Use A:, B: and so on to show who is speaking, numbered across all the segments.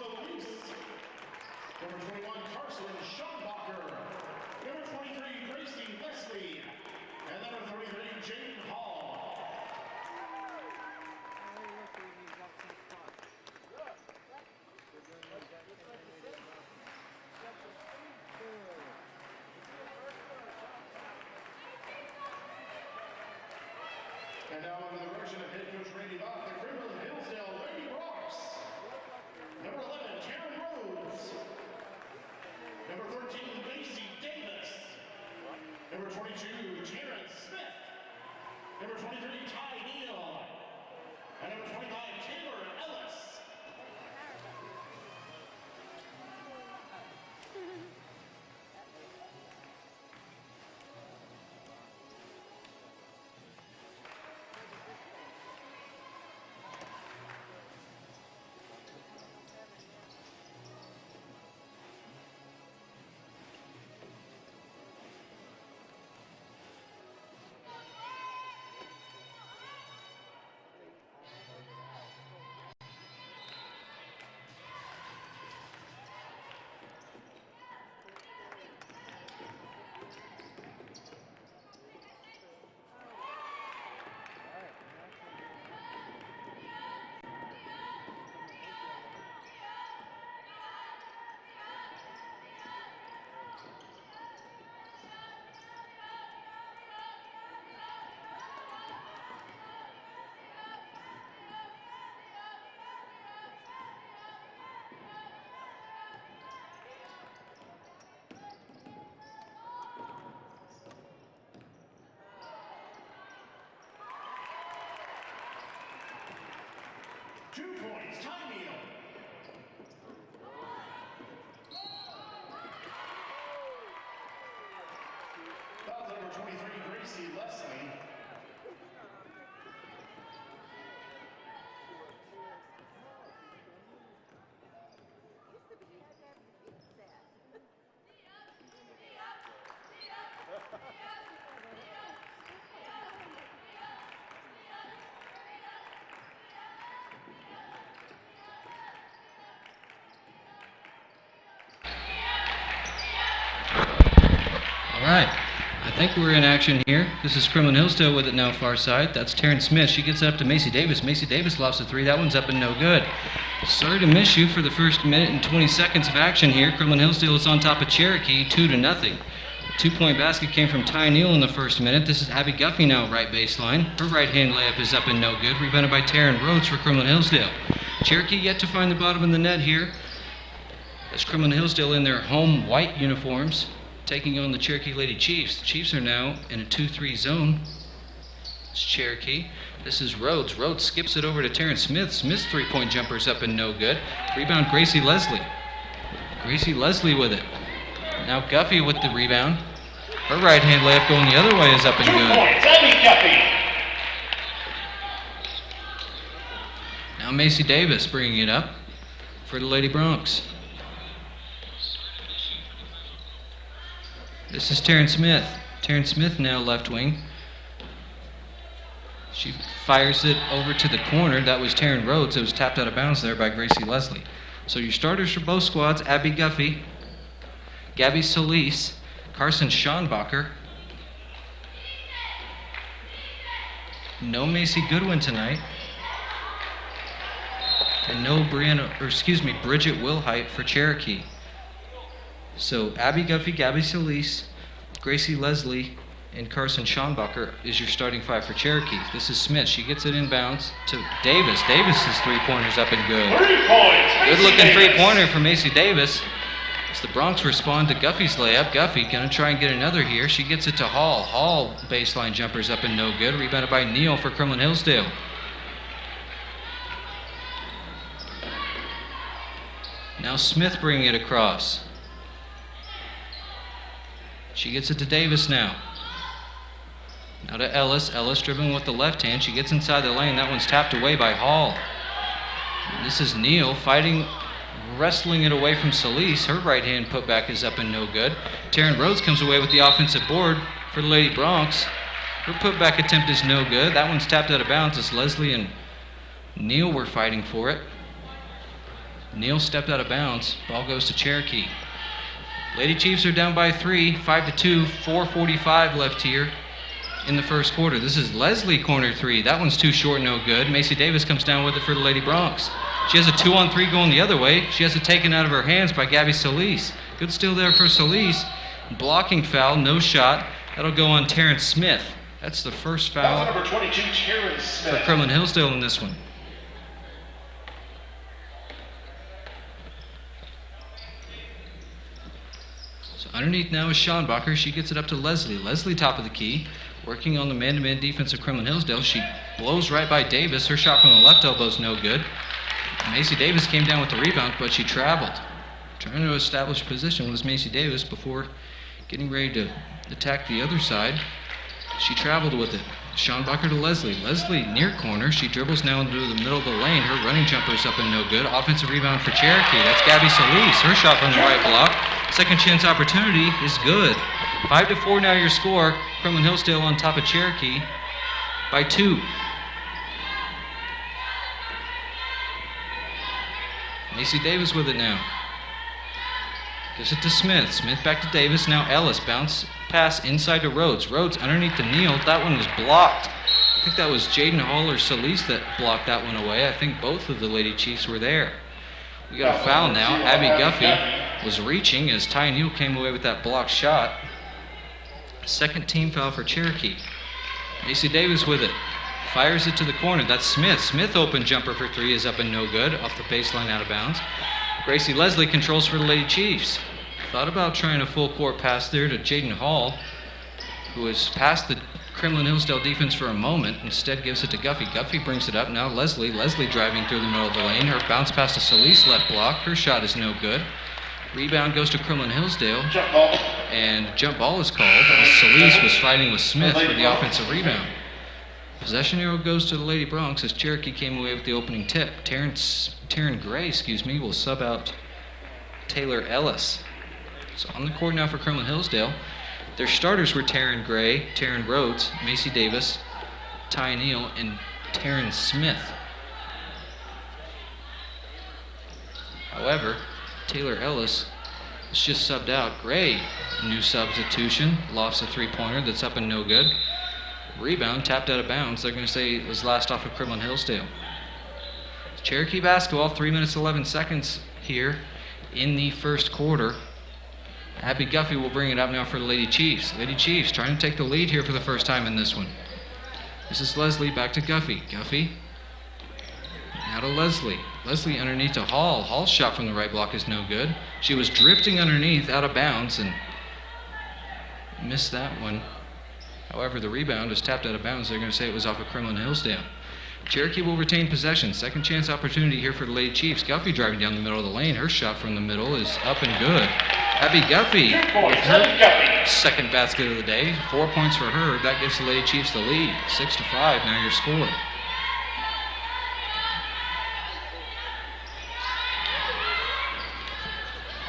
A: Solis. Number 21, Carson Schombacher. Number 23, Gracie Leslie. And number 33, Jane Hall. And now under the direction of head coach Randy Bach, the Kremlin Hillsdale Lady Bronx. Number 11, Karen Rhodes. Number 13, Macy Davis. Number 22, Terrence Smith. Number 23, Ty Neal. And number 25, Taylor Ellis. Two points, Ty Neal. Foul number 23, Gracie Leslie.
B: All right, I think we're in action here. This is Kremlin Hillsdale with it now far side. That's Terrence Smith. She gets it up to Macy Davis. Macy Davis lofts a three. That one's up and no good. Sorry to miss you for the first minute and 20 seconds of action here. Kremlin Hillsdale is on top of Cherokee, 2-0. Two-point basket came from Ty Neal in the first minute. This is Abby Guffey now, right baseline. Her right-hand layup is up and no good. Rebounded by Taryn Rhodes for Kremlin Hillsdale. Cherokee yet to find the bottom of the net here. As Kremlin Hillsdale in their home white uniforms, taking on the Cherokee Lady Chiefs. The Chiefs are now in a 2-3 zone. It's Cherokee. This is Rhodes. Rhodes skips it over to Terrence Smith. Smith's three-point jumper's up and no good. Rebound, Gracie Leslie. Gracie Leslie with it. Now Guffey with the rebound. Her right-hand layup going the other way is up and
A: 2
B: good.
A: points, Abby Guffey.
B: Now Macy Davis bringing it up for the Lady Bronx. This is Terrence Smith. Terrence Smith now left wing. She fires it over to the corner. That was Taryn Rhodes. It was tapped out of bounds there by Gracie Leslie. So your starters for both squads, Abby Guffey, Gabby Solis, Carson Schombacher. No Macy Goodwin tonight. And no Bridget Wilhite for Cherokee. So Abby Guffey, Gabby Solis, Gracie Leslie, and Carson Schombacher is your starting five for Cherokee. This is Smith. She gets it inbounds to Davis. Davis's three-pointer's up and good.
A: 3 points,
B: Good-looking three-pointer for Macy Davis. As the Bronx respond to Guffey's layup. Guffey gonna try and get another here. She gets it to Hall. Hall baseline jumper's up and no good. Rebounded by Neal for Kremlin Hillsdale. Now Smith bringing it across. She gets it to Davis now. Now to Ellis. Ellis dribbling with the left hand. She gets inside the lane. That one's tapped away by Hall. And this is Neal fighting, wrestling it away from Solis. Her right hand putback is up and no good. Taryn Rhodes comes away with the offensive board for the Lady Bronx. Her putback attempt is no good. That one's tapped out of bounds as Leslie and Neal were fighting for it. Neal stepped out of bounds. Ball goes to Cherokee. Lady Chiefs are down by 3, 5-2, 4:45 left here in the first quarter. This is Leslie, corner 3. That one's too short, no good. Macy Davis comes down with it for the Lady Bronx. She has a 2-on-3 going the other way. She has it taken out of her hands by Gabby Solis. Good steal there for Solis. Blocking foul, no shot. That'll go on Terrence Smith. That's the first foul
A: Number 22, Terrence Smith.
B: for Kremlin Hillsdale in this one. So underneath now is Schonbacher. She gets it up to Leslie. Leslie top of the key, working on the man-to-man defense of Kremlin Hillsdale. She blows right by Davis. Her shot from the left elbow is no good. Macy Davis came down with the rebound, but she traveled. Trying to establish position was Macy Davis before getting ready to attack the other side. She traveled with it. Schonbacher to Leslie. Leslie near corner. She dribbles now into the middle of the lane. Her running jumper is up and no good. Offensive rebound for Cherokee. That's Gabby Solis. Her shot from the right block. Second chance opportunity is good. 5-4 now your score. Kremlin Hillsdale on top of Cherokee by 2. Macy Davis with it now. Gives it to Smith. Smith back to Davis. Now Ellis. Bounce pass inside to Rhodes. Rhodes underneath to Neal. That one was blocked. I think that was Jaden Hall or Solis that blocked that one away. I think both of the Lady Chiefs were there. We got a foul now. Abby Guffey was reaching as Ty Neal came away with that blocked shot. Second team foul for Cherokee. Macy Davis with it. Fires it to the corner. That's Smith. Smith open jumper for 3 is up and no good. Off the baseline out of bounds. Gracie Leslie controls for the Lady Chiefs. Thought about trying a full court pass there to Jaden Hall, who has passed the Kremlin Hillsdale defense for a moment. Instead gives it to Guffey. Guffey brings it up. Now Leslie. Leslie driving through the middle of the lane. Her bounce pass to Solis left block. Her shot is no good. Rebound goes to Kremlin Hillsdale.
A: Jump ball.
B: And jump ball is called as Solis was fighting with Smith for the offensive rebound. Possession arrow goes to the Lady Bronx as Cherokee came away with the opening tip. Taryn Gray, will sub out Taylor Ellis. So on the court now for Kremlin Hillsdale. Their starters were Taryn Gray, Taryn Rhodes, Macy Davis, Ty Neal, and Taryn Smith. However, Taylor Ellis was just subbed out. Gray, new substitution, lofts a 3-pointer that's up and no good. Rebound, tapped out of bounds. They're going to say it was last off of Kremlin Hillsdale. Cherokee basketball, 3 minutes 11 seconds here in the first quarter. Abby Guffey will bring it up now for the Lady Chiefs. Lady Chiefs trying to take the lead here for the first time in this one. This is Leslie back to Guffey. Guffey now to Leslie. Leslie underneath to Hall. Hall's shot from the right block is no good. She was drifting underneath out of bounds and missed that one. However, the rebound was tapped out of bounds. They're going to say it was off of Kremlin Hillsdale. Cherokee will retain possession. Second chance opportunity here for the Lady Chiefs. Guffey driving down the middle of the lane. Her shot from the middle is up and good. Abby Guffey with her second basket of the day. 4 points for her. That gives the Lady Chiefs the lead. 6-5 now your score.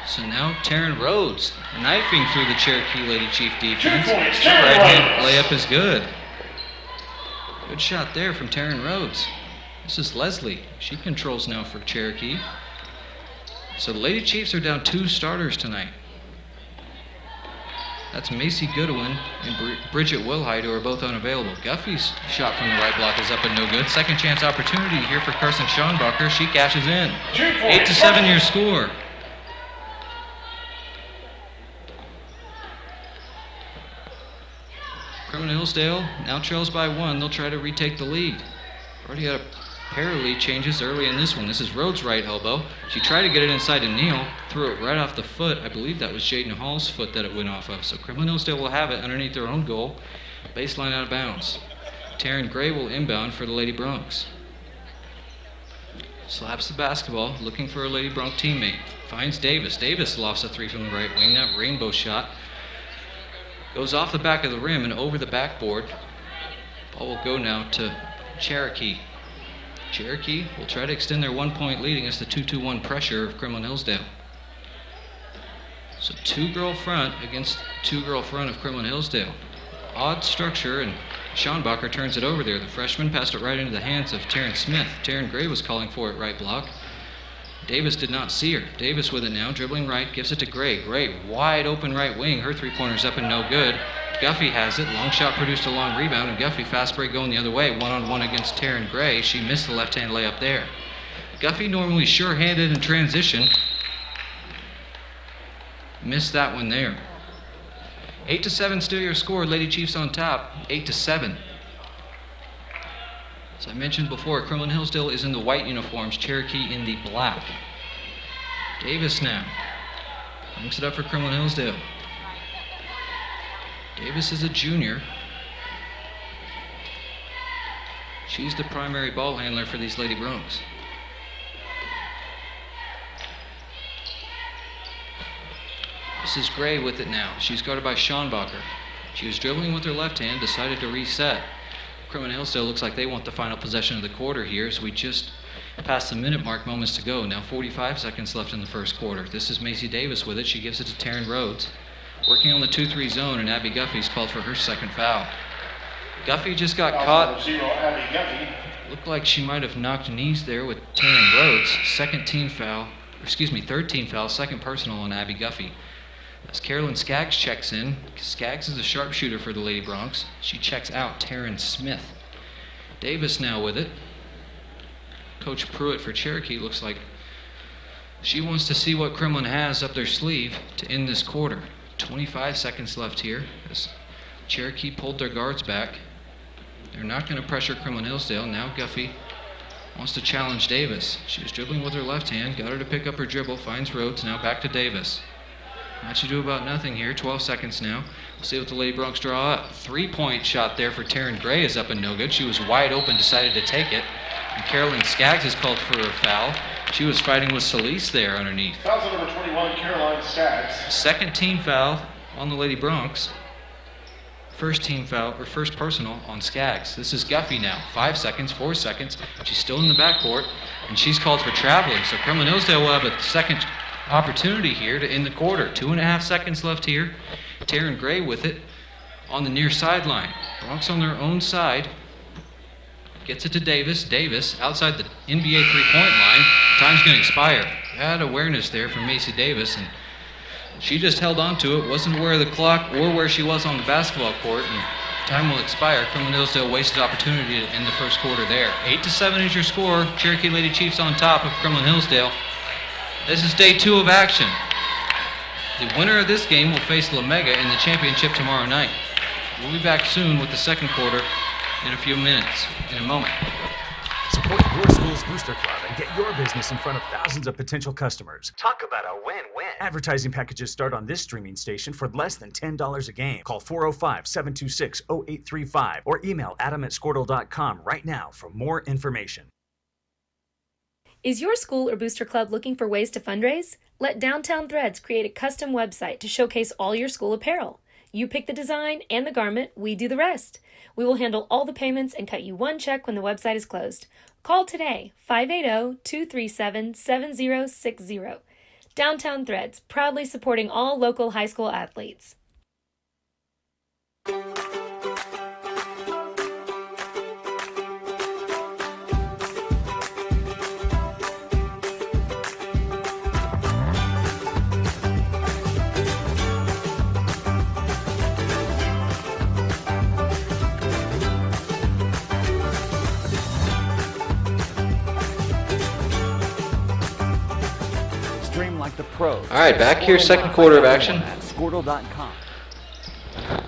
B: So now Taryn Rhodes knifing through the Cherokee Lady Chief defense. Right-hand layup is good. Good shot there from Taryn Rhodes. This is Leslie. She controls now for Cherokee. So the Lady Chiefs are down 2 starters tonight. That's Macy Goodwin and Bridget Wilhite, who are both unavailable. Guffey's shot from the right block is up and no good. Second chance opportunity here for Carson Schonbacher. She cashes in. 8-7 your score. Kremlin Hillsdale now trails by 1. They'll try to retake the lead. Already had a pair of lead changes early in this one. This is Rhodes' right elbow. She tried to get it inside to Neal, threw it right off the foot. I believe that was Jaden Hall's foot that it went off of. So Kremlin Hillsdale will have it underneath their own goal. Baseline out of bounds. Taryn Gray will inbound for the Lady Bronx. Slaps the basketball, looking for a Lady Bronx teammate. Finds Davis. Davis lofts a 3 from the right wing. That rainbow shot goes off the back of the rim and over the backboard. Ball will go now to Cherokee. Cherokee will try to extend their 1-point lead against the 2-2-1 pressure of Kremlin Hillsdale. So 2-girl front against 2-girl front of Kremlin Hillsdale. Odd structure, and Schonbacher turns it over there. The freshman passed it right into the hands of Taryn Smith. Taryn Gray was calling for it right block. Davis did not see her. Davis with it now, dribbling right, gives it to Gray. Gray, wide open right wing. Her three-pointer's up and no good. Guffey has it. Long shot produced a long rebound, and Guffey fast break going the other way. One-on-one against Taryn Gray. She missed the left-hand layup there. Guffey, normally sure-handed in transition, missed that one there. 8-7 still your score. Lady Chiefs on top, 8-7. As I mentioned before, Kremlin Hillsdale is in the white uniforms, Cherokee in the black. Davis now brings it up for Kremlin Hillsdale. Davis is a junior. She's the primary ball handler for these Lady Broncs. This is Gray with it now. She's guarded by Schonbacher. She was dribbling with her left hand, decided to reset. Kremlin Hillsdale looks like they want the final possession of the quarter here, as we just passed the minute mark, moments to go. Now 45 seconds left in the first quarter. This is Macy Davis with it. She gives it to Taryn Rhodes. Working on the 2-3 zone, and Abby Guffey's called for her second foul. Guffey just got caught.
A: Abby Guffey.
B: Looked like she might have knocked knees there with Taryn Rhodes. Third team foul, second personal on Abby Guffey. As Carolyn Skaggs checks in, Skaggs is a sharpshooter for the Lady Broncs. She checks out Taryn Smith. Davis now with it. Coach Pruitt for Cherokee looks like she wants to see what Kremlin has up their sleeve to end this quarter. 25 seconds left here as Cherokee pulled their guards back. They're not going to pressure Kremlin Hillsdale. Now Guffey wants to challenge Davis. She was dribbling with her left hand, got her to pick up her dribble, finds Rhodes, now back to Davis. Much ado about nothing here. 12 seconds now. We'll see what the Lady Broncs draw up. 3-point shot there for Taryn Gray is up and no good. She was wide open, decided to take it. And Carolyn Skaggs is called for a foul. She was fighting with Celise there underneath.
A: Foul's on number 21, Caroline Skaggs.
B: Second team foul on the Lady Broncs. First team foul, or first personal on Skaggs. This is Guffey now. 5 seconds, 4 seconds. She's still in the backcourt, and she's called for traveling. So Kremlin Hillsdale will have a second opportunity here to end the quarter. 2.5 seconds left here. Taryn Gray with it on the near sideline. Broncs on their own side. Gets it to Davis. Davis outside the NBA three-point line. Time's going to expire. Had awareness there from Macy Davis, and she just held on to it. Wasn't aware of the clock or where she was on the basketball court, and time will expire. Kremlin Hillsdale wasted opportunity to end the first quarter there. 8-7 is your score. Cherokee Lady Chiefs on top of Kremlin Hillsdale. This is day 2 of action. The winner of this game will face La Mega in the championship tomorrow night. We'll be back soon with the second quarter in a few minutes, in a moment.
C: Support your school's booster club and get your business in front of thousands of potential customers. Talk about a win-win. Advertising packages start on this streaming station for less than $10 a game. Call 405-726-0835 or email adam@squirtle.com right now for more information.
D: Is your school or booster club looking for ways to fundraise? Let Downtown Threads create a custom website to showcase all your school apparel. You pick the design and the garment, we do the rest. We will handle all the payments and cut you one check when the website is closed. Call today, 580-237-7060. Downtown Threads, proudly supporting all local high school athletes.
C: Like the pros.
B: All right, back here, second quarter of action.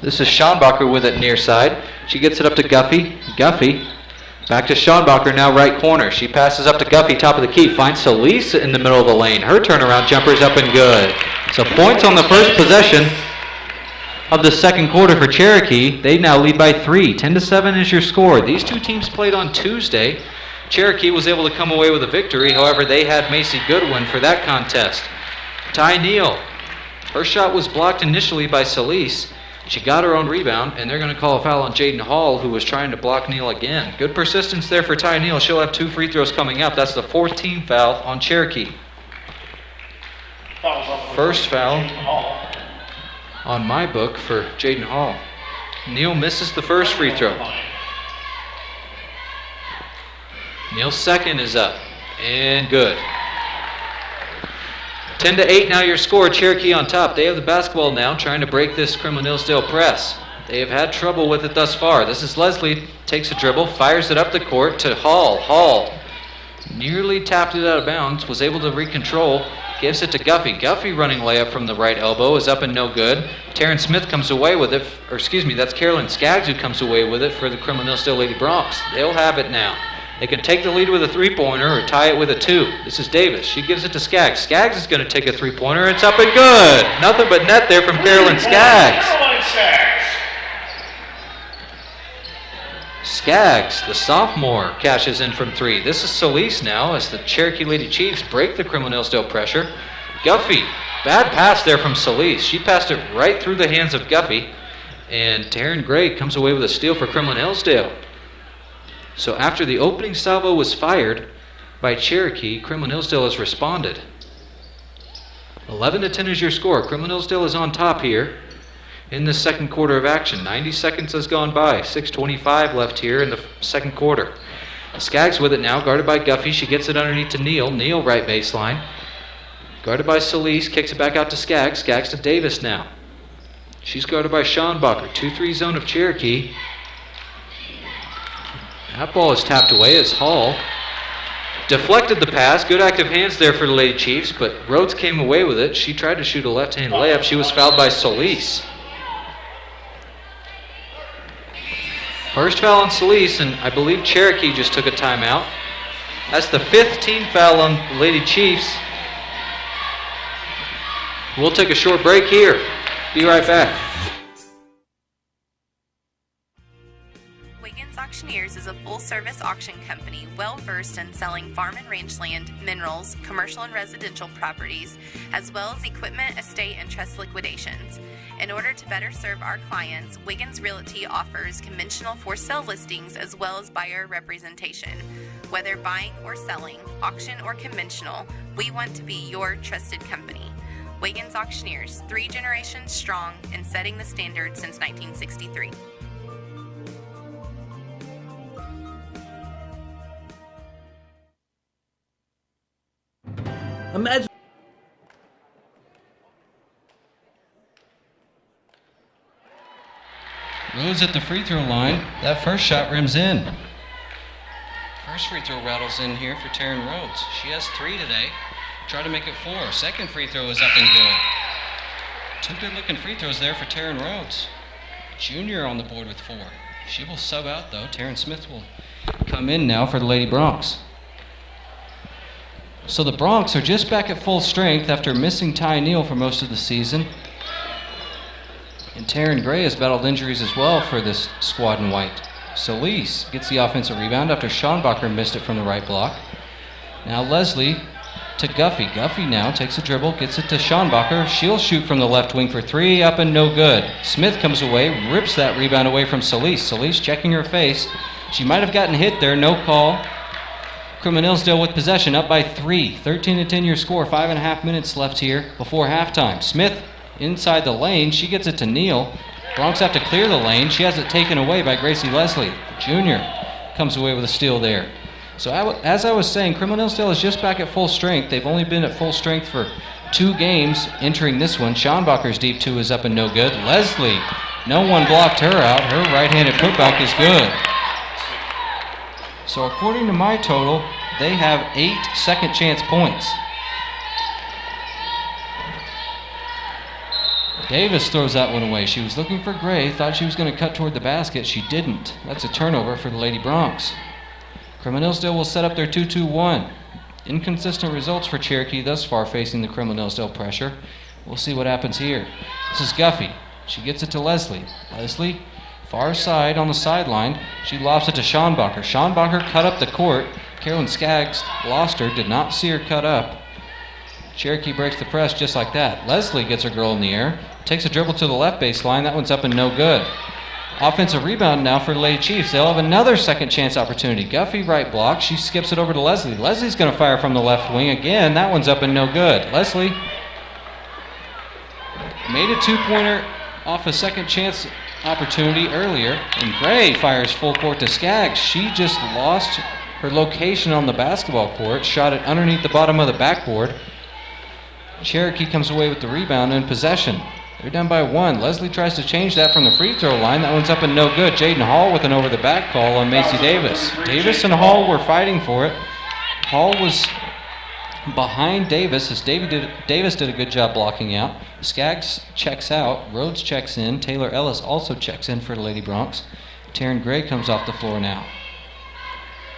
B: This is Schonbacher with it near side. She gets it up to Guffey. Guffey back to Schonbacher, now right corner. She passes up to Guffey, top of the key. Finds Celise in the middle of the lane. Her turnaround jumper's up and good. So points on the first possession of the second quarter for Cherokee. They now lead by 3. 10-7 is your score. These two teams played on Tuesday. Cherokee was able to come away with a victory. However, they had Macy Goodwin for that contest. Ty Neal. Her shot was blocked initially by Celise. She got her own rebound, and they're going to call a foul on Jaden Hall, who was trying to block Neal again. Good persistence there for Ty Neal. She'll have 2 free throws coming up. That's the 4th team foul on Cherokee. First foul on my book for Jaden Hall. Neal misses the first free throw. Neal's second is up, and good. 10-8 now your score. Cherokee on top. They have the basketball now, trying to break this Kremlin Hillsdale press. They have had trouble with it thus far. This is Leslie, takes a dribble, fires it up the court to Hall. Hall nearly tapped it out of bounds, was able to recontrol, gives it to Guffey. Guffey running layup from the right elbow is up and no good. Taryn Smith comes away with it, or excuse me, that's Carolyn Skaggs who comes away with it for the Kremlin Hillsdale Lady Bronx. They'll have it now. They can take the lead with a three-pointer or tie it with a two. This is Davis. She gives it to Skaggs. Skaggs is going to take a three-pointer. It's up and good. Nothing but net there from Carolyn Skaggs.
A: Caroline Skaggs.
B: Skaggs, the sophomore, cashes in from three. This is Solis now as the Cherokee Lady Chiefs break the Kremlin Hillsdale pressure. Guffey, bad pass there from Solis. She passed it right through the hands of Guffey. And Taryn Gray comes away with a steal for Kremlin Hillsdale. So after the opening salvo was fired by Cherokee, Kremlin Hillsdale has responded. 11-10 is your score. Kremlin Hillsdale is on top here in the second quarter of action. 90 seconds has gone by. 6:25 left here in the second quarter. Skaggs with it now, guarded by Guffey. She gets it underneath to Neal. Neal right baseline. Guarded by Solis, kicks it back out to Skaggs. Skaggs to Davis now. She's guarded by Schonbacher. 2-3 zone of Cherokee. That ball is tapped away as Hall deflected the pass. Good active hands there for the Lady Chiefs, but Rhodes came away with it. She tried to shoot a left-hand layup. She was fouled by Solis. First foul on Solis, and I believe Cherokee just took a timeout. That's the 5th team foul on the Lady Chiefs. We'll take a short break here. Be right back.
E: Auctioneers is a full-service auction company well-versed in selling farm and range land, minerals, commercial and residential properties, as well as equipment, estate, and trust liquidations. In order to better serve our clients, Wiggins Realty offers conventional for-sale listings as well as buyer representation. Whether buying or selling, auction or conventional, we want to be your trusted company. Wiggins Auctioneers, 3 generations strong and setting the standard since 1963.
F: Imagine.
B: Rose at the free throw line. That first shot rims in. First free throw rattles in here for Taryn Rhodes. She has 3 today. Try to make it 4. Second free throw is up and good. 2 good looking free throws there for Taryn Rhodes. Junior on the board with 4. She will sub out though. Taryn Smith will come in now for the Lady Bronx. So the Bronx are just back at full strength after missing Ty Neal for most of the season. And Taryn Gray has battled injuries as well for this squad in white. Solis gets the offensive rebound after Schonbacher missed it from the right block. Now Leslie to Guffey. Guffey now takes a dribble, gets it to Schonbacher. She'll shoot from the left wing for 3, up and no good. Smith comes away, rips that rebound away from Solis. Solis checking her face. She might have gotten hit there, no call. Kremlin Hillsdale with possession, up by 3. 13-10 your score, 5.5 minutes left here before halftime. Smith inside the lane, she gets it to Neal. Bronx have to clear the lane. She has it taken away by Gracie Leslie. Junior comes away with a steal there. So as I was saying, Kremlin Hillsdale is just back at full strength. They've only been at full strength for 2 games entering this one. Schonbacher's deep 2 is up and no good. Leslie, no one blocked her out. Her right-handed putback is good. So according to my total, they have 8 second chance points. Davis throws that one away. She was looking for Gray, thought she was going to cut toward the basket. She didn't. That's a turnover for the Lady Bronx. Kremlin Hillsdale will set up their 2-2-1. Inconsistent results for Cherokee thus far facing the Kremlin Hillsdale pressure. We'll see what happens here. This is Guffey. She gets it to Leslie. Leslie, far side on the sideline. She lobs it to Schonbacher. Schonbacher cut up the court. Carolyn Skaggs lost her, did not see her cut up. Cherokee breaks the press just like that. Leslie gets her girl in the air. Takes a dribble to the left baseline. That one's up and no good. Offensive rebound now for the Lady Chiefs. They'll have another second chance opportunity. Guffey right block. She skips it over to Leslie. Leslie's going to fire from the left wing again. That one's up and no good. Leslie made a 2-pointer off a second chance opportunity earlier. And Gray fires full court to Skaggs. She just lost her location on the basketball court. Shot it underneath the bottom of the backboard. Cherokee comes away with the rebound and possession. They're down by 1. Leslie tries to change that from the free throw line. That one's up and no good. Jaden Hall with an over-the-back call on Macy Davis. Davis and Hall were fighting for it. Hall was behind Davis as Davis did a good job blocking out. Skaggs checks out. Rhodes checks in. Taylor Ellis also checks in for the Lady Bronx. Taryn Gray comes off the floor now.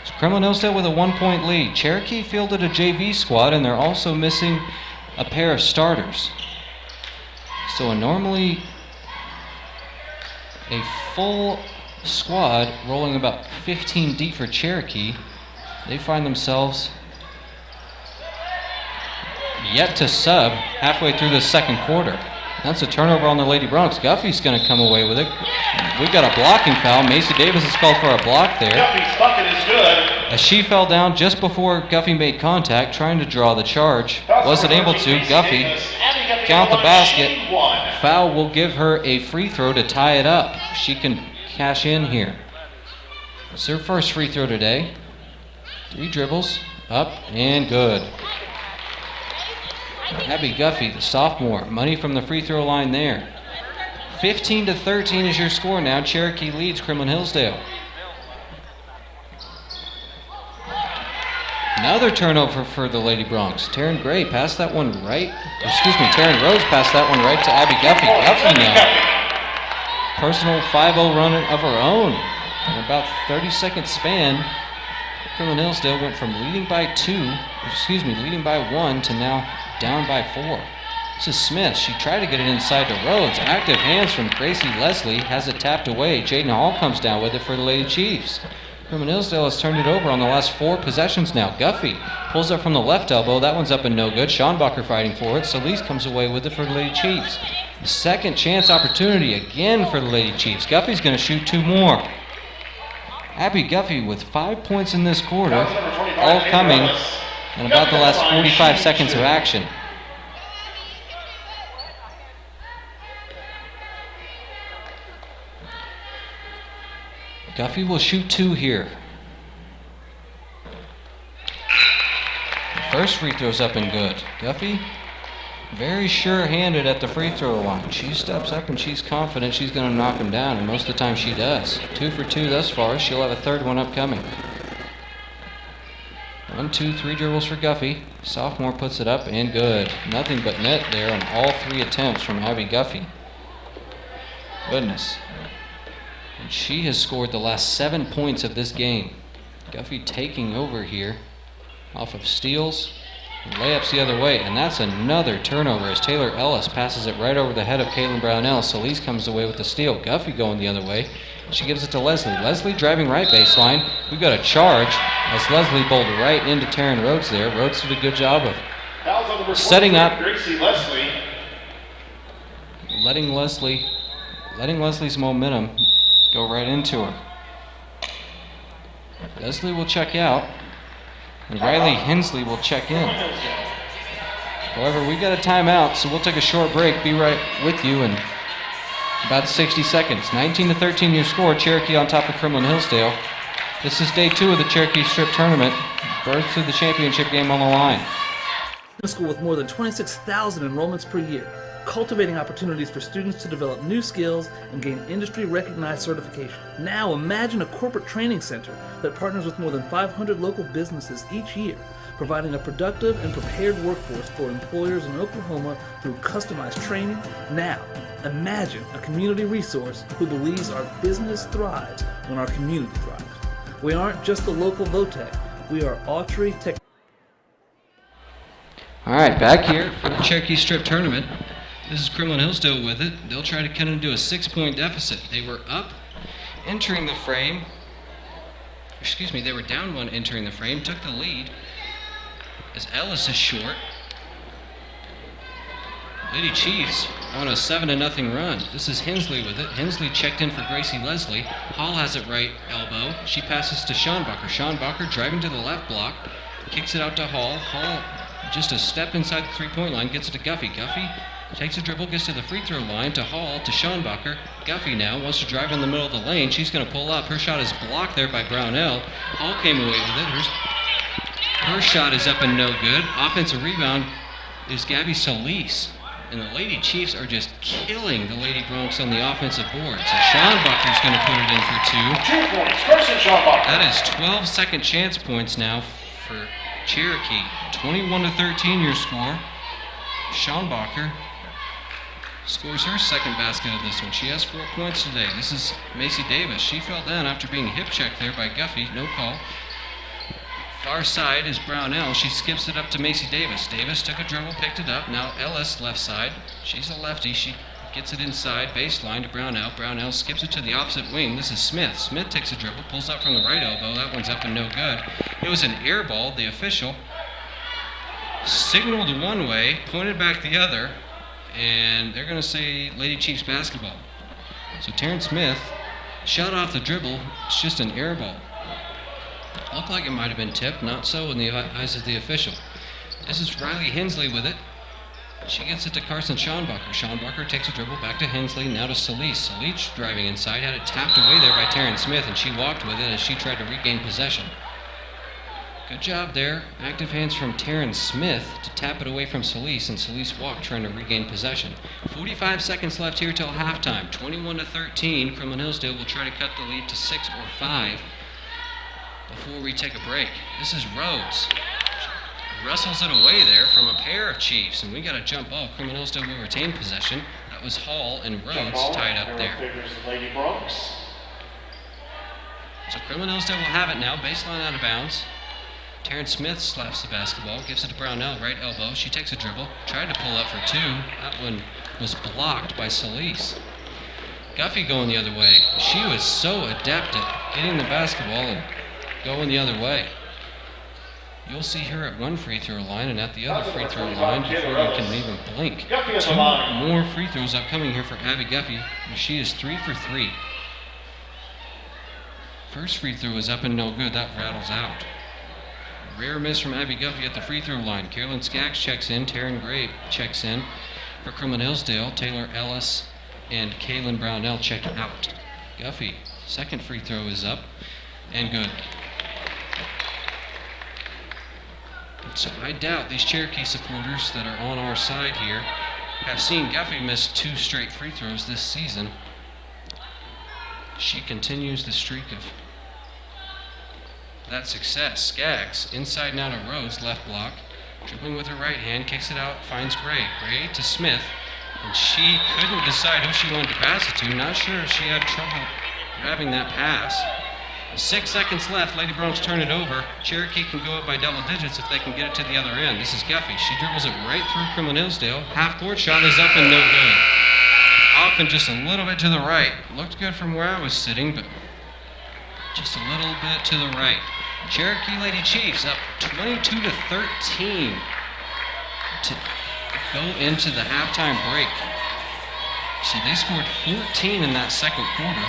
B: So Kremlin Hillsdale with a 1-point lead. Cherokee fielded a JV squad, and they're also missing a pair of starters. So normally a full squad rolling about 15 deep for Cherokee, they find themselves yet to sub halfway through the second quarter. That's a turnover on the Lady Bronx. Guffey's going to come away with it. We've got a blocking foul. Macy Davis is called for a block there.
A: Guffey's bucket is good.
B: As she fell down just before Guffey made contact, trying to draw the charge. Wasn't able to. Guffey count the basket. Foul will give her a free throw to tie it up. She can cash in here. It's her first free throw today. 3 dribbles, up and good. Abby Guffey, the sophomore, money from the free throw line there. 15-13 is your score now. Cherokee leads Kremlin Hillsdale. Another turnover for the Lady Bronx. Taryn Gray passed that one right. Taryn Rose passed that one right to Abby Guffey. Guffey now. Personal 5-0 run of her own. In about 30-second span, Kremlin Hillsdale went from leading by 1 to now down by 4. This is Smith. She tried to get it inside to Rhodes. Active hands from Gracie Leslie. Has it tapped away. Jaden Hall comes down with it for the Lady Chiefs. Kremlin Hillsdale has turned it over on the last 4 possessions now. Guffey pulls up from the left elbow. That one's up and no good. Schonbacher fighting for it. Solis comes away with it for the Lady Chiefs. Second chance opportunity again for the Lady Chiefs. Guffey's going to shoot 2 more. Abby Guffey with 5 points in this quarter, all coming in about the last 45 seconds of action. Guffey will shoot 2 here. First free throw's up and good. Guffey, very sure-handed at the free throw line. She steps up and she's confident she's going to knock him down, and most of the time she does. 2 for 2 thus far. She'll have a third one upcoming. 1, 2, 3 dribbles for Guffey. Sophomore puts it up and good. Nothing but net there on all 3 attempts from Abby Guffey. Goodness. And she has scored the last 7 points of this game. Guffey taking over here off of steals and layups the other way. And that's another turnover as Taylor Ellis passes it right over the head of Caitlin Brownell. Solis comes away with the steal. Guffey going the other way. She gives it to Leslie. Leslie driving right baseline. We've got a charge as Leslie bowled right into Taryn Rhodes there. Rhodes did a good job of setting up, letting Leslie's momentum go right into her. Leslie will check out, and Riley Hensley will check in. However, we got a timeout, so we'll take a short break. Be right with you in about 60 seconds. 19-13 your score. Cherokee on top of Kremlin Hillsdale. This is day 2 of the Cherokee Strip Tournament. Birth to the championship game on the line.
F: A school with more than 26,000 enrollments per year, cultivating opportunities for students to develop new skills and gain industry-recognized certification. Now imagine a corporate training center that partners with more than 500 local businesses each year, providing a productive and prepared workforce for employers in Oklahoma through customized training. Now, imagine a community resource who believes our business thrives when our community thrives. We aren't just the local Votech, we are Autry Tech.
B: All right, back here for the Cherokee Strip Tournament. This is Kremlin Hillsdale with it. They'll try to cut into a 6-point deficit. They were up entering the frame. They were down 1 entering the frame, took the lead as Ellis is short. Lady Chiefs on a 7-0 run. This is Hensley with it. Hensley checked in for Gracie Leslie. Hall has it right elbow. She passes to Schonbacher. Schonbacher driving to the left block. Kicks it out to Hall. Hall just a step inside the 3-point line. Gets it to Guffey. Guffey takes a dribble, gets to the free throw line, to Hall, to Schonbacher. Guffey now wants to drive in the middle of the lane. She's going to pull up. Her shot is blocked there by Brownell. Hall came away with it. Her shot is up and no good. Offensive rebound is Gabby Solis. And the Lady Chiefs are just killing the Lady Bronx on the offensive board. So Schonbacher's going to put it in for 2.
A: 2 points, Carson Schonbacher.
B: That is 12 second chance points now for Cherokee. 21-13 your score. Schonbacher scores her second basket of this one. She has 4 points today. This is Macy Davis. She fell down after being hip checked there by Guffey. No call. Far side is Brownell. She skips it up to Macy Davis. Davis took a dribble, picked it up. Now Ellis left side. She's a lefty. She gets it inside, baseline to Brownell. Brownell skips it to the opposite wing. This is Smith. Smith takes a dribble, pulls up from the right elbow. That one's up and no good. It was an air ball. The official signaled one way, pointed back the other, and they're going to say Lady Chiefs basketball. So Terrence Smith shot off the dribble. It's just an air ball. Looked like it might have been tipped, not so in the eyes of the official. This is Riley Hensley with it. She gets it to Carson Schonbacher. Schonbacher takes a dribble back to Hensley, now to Solis. Solis driving inside, had it tapped away there by Terrence Smith, and she walked with it as she tried to regain possession. Good job there. Active hands from Terrence Smith to tap it away from Solis, and Solis walked trying to regain possession. 45 seconds left here till halftime. 21-13. Kremlin Hillsdale will try to cut the lead to 6 or 5 before we take a break. This is Rhodes. Wrestles it away there from a pair of Chiefs, and we got a jump ball. Kremlin Hillsdale will retain possession. That was Hall and Rhodes tied up there.
A: Lady Bronx.
B: So Kremlin Hillsdale will have it now. Baseline out of bounds. Terrence Smith slaps the basketball, gives it to Brownell, right elbow. She takes a dribble, tried to pull up for 2. That one was blocked by Solis. Guffey going the other way. She was so adept at getting the basketball and going the other way. You'll see her at one free throw line and at the other free throw line before you can even blink. 2 more free throws upcoming here for Abby Guffey, and she is 3 for 3. First free throw is up and no good. That rattles out. Rare miss from Abby Guffey at the free throw line. Carolyn Skaggs checks in. Taryn Gray checks in. For Kremlin Hillsdale, Taylor Ellis and Kaylin Brownell check out. Guffey, second free throw is up and good. So I doubt these Cherokee supporters that are on our side here have seen Guffey miss 2 straight free throws this season. She continues the streak of that success. Skaggs, inside now to Rhodes, left block. Dribbling with her right hand, kicks it out, finds Gray. Gray to Smith, and she couldn't decide who she wanted to pass it to. Not sure if she had trouble grabbing that pass. 6 seconds left. Lady Bronx turn it over. Cherokee can go up by double digits if they can get it to the other end. This is Guffey. She dribbles it right through Kremlin Hillsdale. Half-court shot is up and no good. Off and just a little bit to the right. Looked good from where I was sitting, but just a little bit to the right. Cherokee Lady Chiefs up 22-13 to go into the halftime break. So they scored 14 in that second quarter.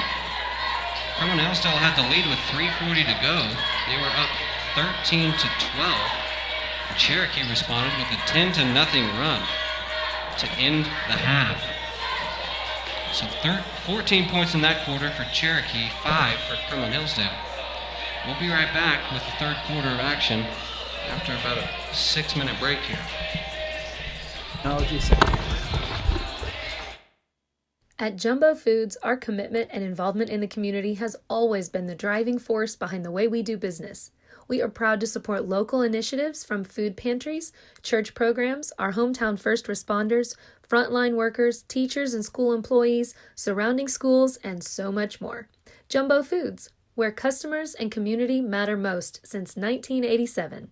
B: Kremlin Hillsdale had the lead with 3:40 to go. They were up 13-12. Cherokee responded with a 10-0 run to end the half. So 14 points in that quarter for Cherokee, 5 for Kremlin Hillsdale. We'll be right back with the third quarter of action after about a 6-minute break here.
D: At Jumbo Foods, our commitment and involvement in the community has always been the driving force behind the way we do business. We are proud to support local initiatives from food pantries, church programs, our hometown first responders, frontline workers, teachers and school employees, surrounding schools, and so much more. Jumbo Foods, where customers and community matter most since 1987.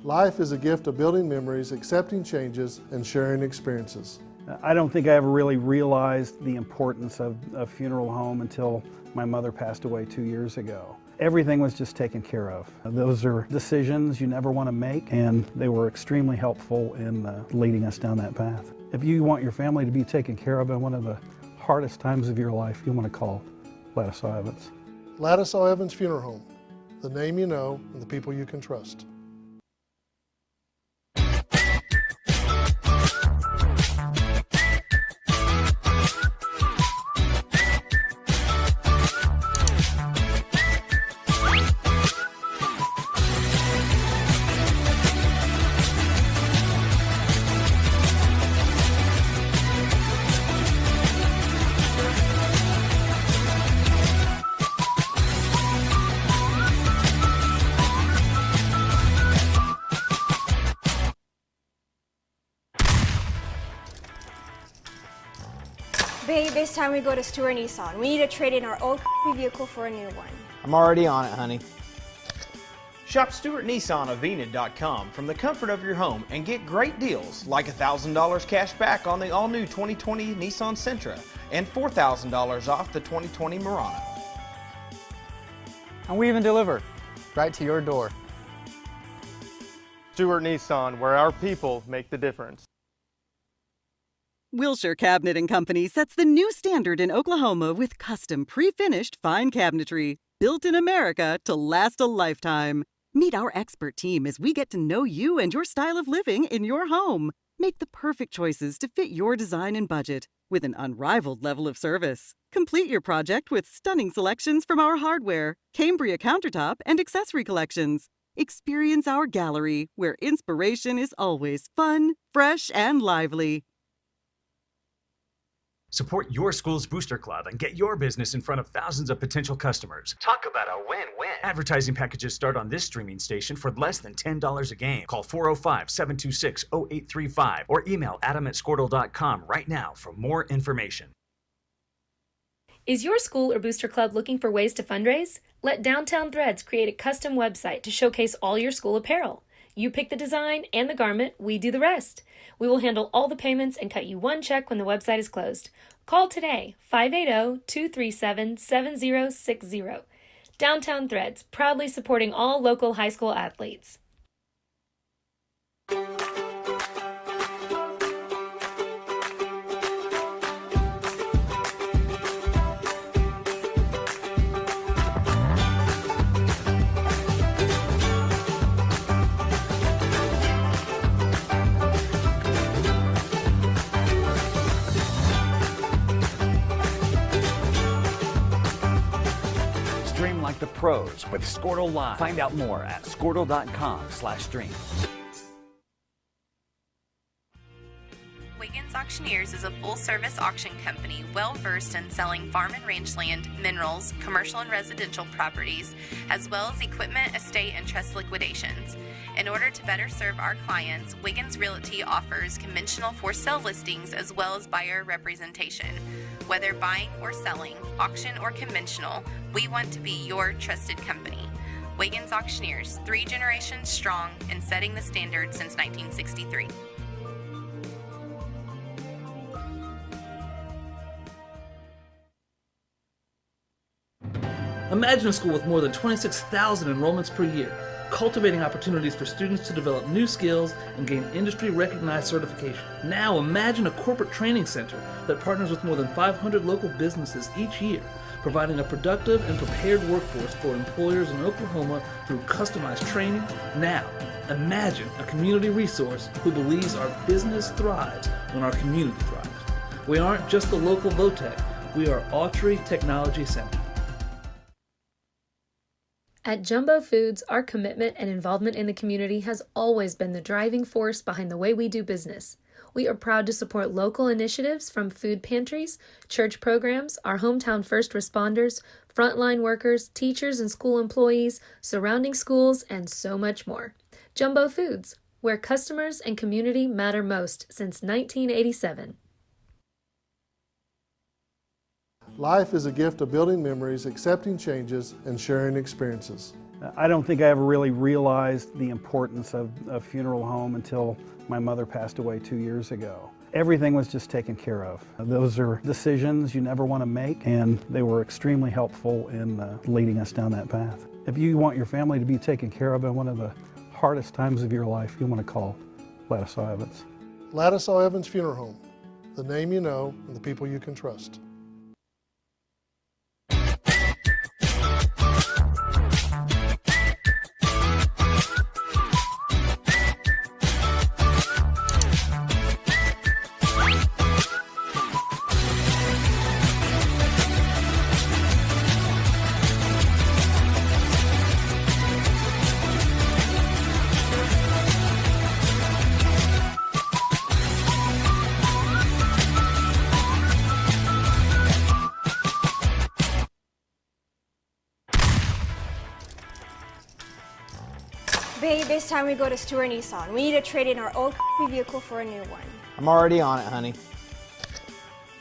G: Life is a gift of building memories, accepting changes, and sharing experiences.
H: I don't think I ever really realized the importance of a funeral home until my mother passed away 2 years ago. Everything was just taken care of. Those are decisions you never want to make, and they were extremely helpful in leading us down that path. If you want your family to be taken care of in one of the hardest times of your life, you want to call Ladislaw Evans.
G: Ladislaw Evans Funeral Home, the name you know and the people you can trust.
I: Babe, it's time we go to Stewart Nissan. We need to trade in our old vehicle for a new one.
J: I'm already on it, honey.
K: Shop Stewart Nissan of Enid.com from the comfort of your home and get great deals like $1,000 cash back on the all-new 2020 Nissan Sentra and $4,000 off the 2020 Murano.
J: And we even deliver right to your door.
L: Stewart Nissan, where our people make the difference.
M: Wilshire Cabinet & Company sets the new standard in Oklahoma with custom pre-finished fine cabinetry, built in America to last a lifetime. Meet our expert team as we get to know you and your style of living in your home. Make the perfect choices to fit your design and budget with an unrivaled level of service. Complete your project with stunning selections from our hardware, Cambria countertop, and accessory collections. Experience our gallery, where inspiration is always fun, fresh, and lively.
C: Support your school's booster club and get your business in front of thousands of potential customers. Talk about a win-win. Advertising packages start on this streaming station for less than $10 a game. Call 405-726-0835 or email adam@squirtle.com right now for more information.
D: Is your school or booster club looking for ways to fundraise? Let Downtown Threads create a custom website to showcase all your school apparel. You pick the design and the garment, we do the rest. We will handle all the payments and cut you one check when the website is closed. Call today, 580-237-7060. Downtown Threads, proudly supporting all local high school athletes.
N: Stream like the pros with Squirtle Live. Find out more at squirtle.com/stream.
E: Wiggins Auctioneers is a full-service auction company well-versed in selling farm and rangeland, minerals, commercial and residential properties, as well as equipment, estate, and trust liquidations. In order to better serve our clients, Wiggins Realty offers conventional for-sale listings as well as buyer representation. Whether buying or selling, auction or conventional, we want to be your trusted company. Wiggins Auctioneers, 3 generations strong and setting the standard since 1963.
F: Imagine a school with more than 26,000 enrollments per year, cultivating opportunities for students to develop new skills and gain industry-recognized certification. Now imagine a corporate training center that partners with more than 500 local businesses each year, providing a productive and prepared workforce for employers in Oklahoma through customized training. Now, imagine a community resource who believes our business thrives when our community thrives. We aren't just the local Votech, we are Autry Technology Center.
D: At Jumbo Foods, our commitment and involvement in the community has always been the driving force behind the way we do business. We are proud to support local initiatives from food pantries, church programs, our hometown first responders, frontline workers, teachers and school employees, surrounding schools, and so much more. Jumbo Foods, where customers and community matter most since 1987.
G: Life is a gift of building memories, accepting changes, and sharing experiences.
H: I don't think I ever really realized the importance of a funeral home until my mother passed away 2 years ago. Everything was just taken care of. Those are decisions you never want to make, and they were extremely helpful in leading us down that path. If you want your family to be taken care of in one of the hardest times of your life, you want to call Ladislaw Evans.
G: Ladislaw Evans Funeral Home, the name you know and the people you can trust.
I: Babe, it's time we go to Stewart Nissan. We need to trade in our old vehicle for a new one.
J: I'm already on it, honey.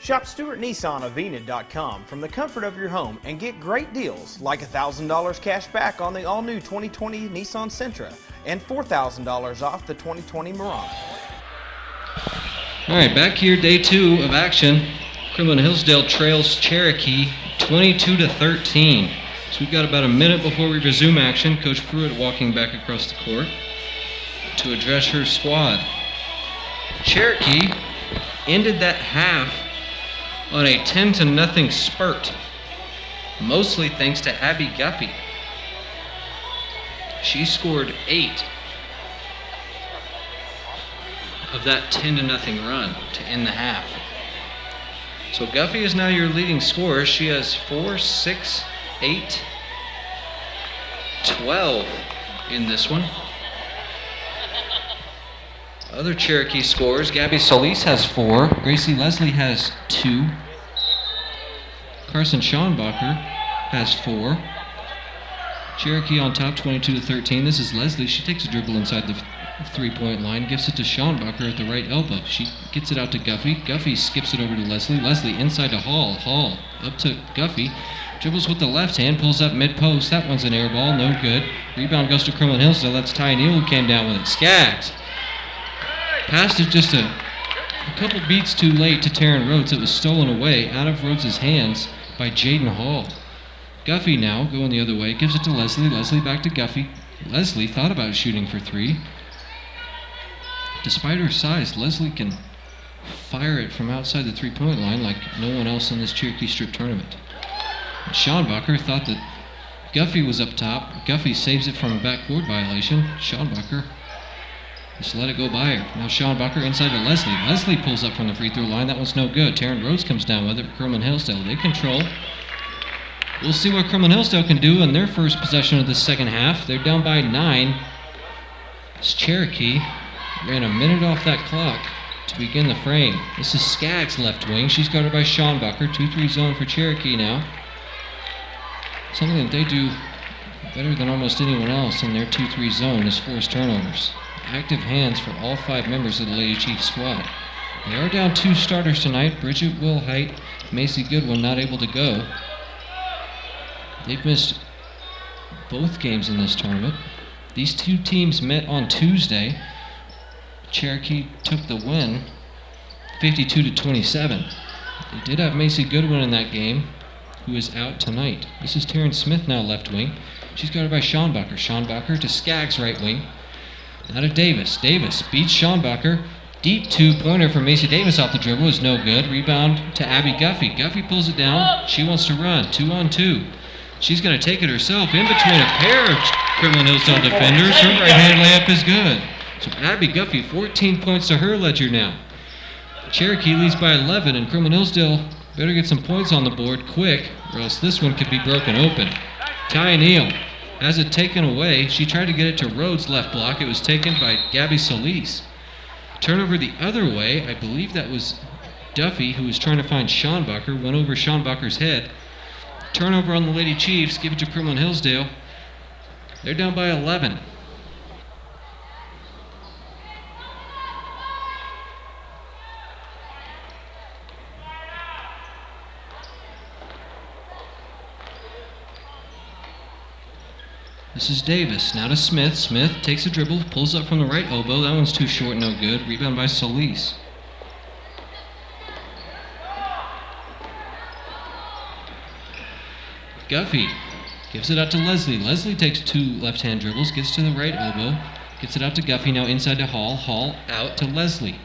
K: Shop Stewart Nissan of Enid.com from the comfort of your home and get great deals like $1,000 cash back on the all-new 2020 Nissan Sentra and $4,000 off the 2020 Murano.
B: All right, back here, day 2 of action. Kremlin Hillsdale trails Cherokee 22-13. So we've got about a minute before we resume action. Coach Pruitt walking back across the court to address her squad. Cherokee ended that half on a 10-0 spurt, mostly thanks to Abby Guffey. She scored 8 of that 10-0 run to end the half. So Guffey is now your leading scorer. She has 4, 6, 8, 12 in this one. Other Cherokee scores, Gabby Solis has 4, Gracie Leslie has 2, Carson Schonbacher has 4. Cherokee on top, 22-13. This is Leslie. She takes a dribble inside the 3-point line, gives it to Schonbacher at the right elbow. She gets it out to Guffey. Guffey skips it over to Leslie. Leslie inside to Hall. Hall up to Guffey. Dribbles with the left hand, pulls up mid-post. That one's an air ball, no good. Rebound goes to Kremlin Hillsdale. That's Ty Neal who came down with it. Skaggs passed it just a couple beats too late to Taryn Rhodes. It was stolen away out of Rhodes' hands by Jaden Hall. Guffey now going the other way, gives it to Leslie. Leslie back to Guffey. Leslie thought about shooting for 3. Despite her size, Leslie can fire it from outside the 3-point line like no one else in this Cherokee Strip tournament. And Schonbacher thought that Guffey was up top. Guffey saves it from a backcourt violation. Schonbacher just let it go by her. Now Schonbacher inside to Leslie. Leslie pulls up from the free throw line. That one's no good. Taryn Rhodes comes down with it for Kremlin Hillsdale. They control. We'll see what Kremlin Hillsdale can do in their first possession of the second half. They're down by 9. It's Cherokee. Ran a minute off that clock to begin the frame. This is Skaggs' left wing. She's guarded by Schonbacher. 2-3 zone for Cherokee now. Something that they do better than almost anyone else in their 2-3 zone is force turnovers. Active hands for all 5 members of the Lady Chiefs squad. They are down 2 starters tonight. Bridget Wilhite, Macy Goodwin not able to go. They've missed both games in this tournament. These 2 teams met on Tuesday. Cherokee took the win 52-27. They did have Macy Goodwin in that game, who is out tonight. This is Taryn Smith now left wing. She's guarded by Schonbacher. Schonbacher to Skaggs right wing. Now to Davis. Davis beats Schonbacher. Deep 2-pointer from Macy Davis off the dribble is no good. Rebound to Abby Guffey. Guffey pulls it down. She wants to run. 2-on-2. She's going to take it herself in between a pair of Kremlin Hillsdale defenders. Her right-hand layup is good. So Abby Guffey, 14 points to her ledger now. Cherokee leads by 11, and Kremlin Hillsdale better get some points on the board quick, or else this one could be broken open. Ty Neal has it taken away. She tried to get it to Rhodes' left block. It was taken by Gabby Solis. Turnover the other way. I believe that was Duffy, who was trying to find Schonbacher. Went over Schonbacher's head. Turnover on the Lady Chiefs. Give it to Kremlin Hillsdale. They're down by 11. This is Davis. Now to Smith. Smith takes a dribble, pulls up from the right elbow. That one's too short, no good. Rebound by Solis. Guffey gives it out to Leslie. Leslie takes 2 left-hand dribbles, gets to the right elbow, gets it out to Guffey. Now inside to Hall. Hall out to Leslie.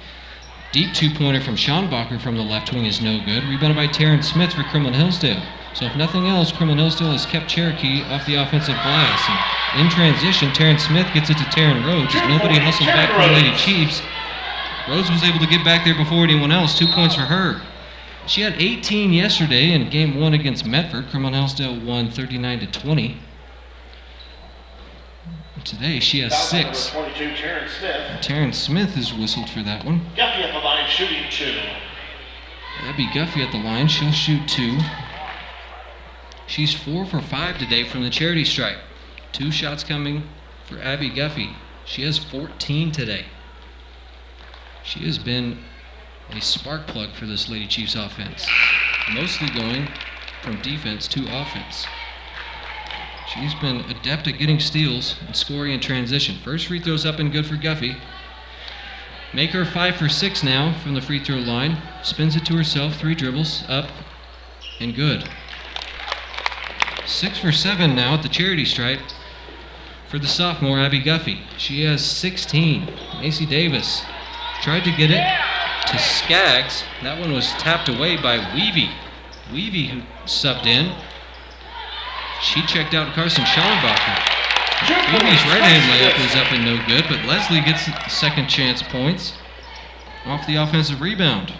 B: Deep 2-pointer from Schonbacher from the left wing is no good. Rebounded by Taryn Smith for Kremlin Hillsdale. So if nothing else, Kremlin Hillsdale has kept Cherokee off the offensive glass. And in transition, Taryn Smith gets it to Taryn Rhodes. As nobody hustles back for the Lady Chiefs. Rhodes was able to get back there before anyone else. 2 points for her. She had 18 yesterday in Game 1 against Medford. Kremlin Hillsdale won 39-20. Today she has 6.
A: 22, Taryn Smith.
B: Taryn Smith is whistled for that one.
A: Guffey at the line, shooting 2.
B: Abby Guffey at the line. She'll shoot 2. She's 4 for 5 today from the charity stripe. 2 shots coming for Abby Guffey. She has 14 today. She has been a spark plug for this Lady Chiefs offense, mostly going from defense to offense. She's been adept at getting steals and scoring in transition. First free throw's up and good for Guffey. Make her 5 for 6 now from the free throw line. Spins it to herself, 3 dribbles, up, and good. 6 for 7 now at the charity stripe for the sophomore Abby Guffey. She has 16. Macy Davis tried to get it to Skaggs. That one was tapped away by Weavy. Weavy, who subbed in. She checked out Carson Schallenbacher. Weavy's right-hand layup was up and no good, but Leslie gets second chance points off the offensive rebound.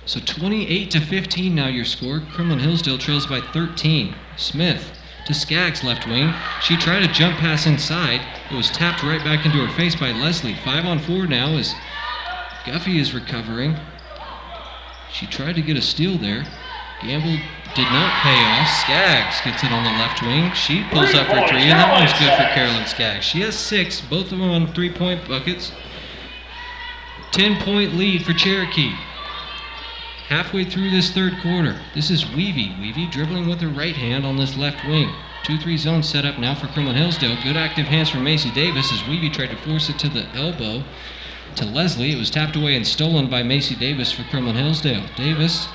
B: So 28-15 now your score. Kremlin Hillsdale trails by 13. Smith to Skaggs left wing. She tried a jump pass inside. It was tapped right back into her face by Leslie. 5-on-4 now as Guffey is recovering. She tried to get a steal there. Gamble did not pay off. Skaggs gets it on the left wing. She pulls up her 3, and that one's good for Carolyn Skaggs. She has 6, both of them on 3-point buckets. 10-point lead for Cherokee. Halfway through this third quarter, this is Weavy. Weavy dribbling with her right hand on this left wing. 2-3 zone set up now for Kremlin Hillsdale. Good active hands from Macy Davis as Weavy tried to force it to the elbow to Leslie. It was tapped away and stolen by Macy Davis for Kremlin Hillsdale. Davis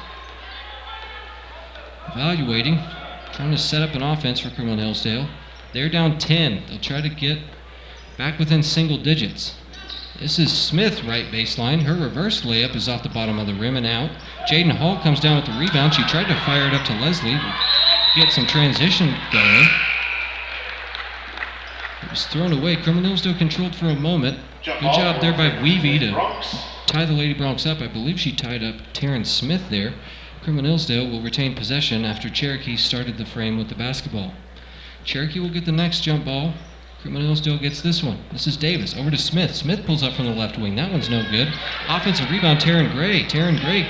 B: evaluating, trying to set up an offense for Kremlin Hillsdale. They're down 10. They'll try to get back within single digits. This is Smith right baseline. Her reverse layup is off the bottom of the rim and out. Jaden Hall comes down with the rebound. She tried to fire it up to Leslie, get some transition going. It was thrown away. Kremlin Hillsdale controlled for a moment. Good job there by Weavy to tie the Lady Bronx up. I believe she tied up Taryn Smith there. Kremlin Hillsdale will retain possession after Cherokee started the frame with the basketball. Cherokee will get the next jump ball. Kremlin Hillsdale gets this one. This is Davis. Over to Smith. Smith pulls up from the left wing. That one's no good. Offensive rebound, Taryn Gray. Taryn Gray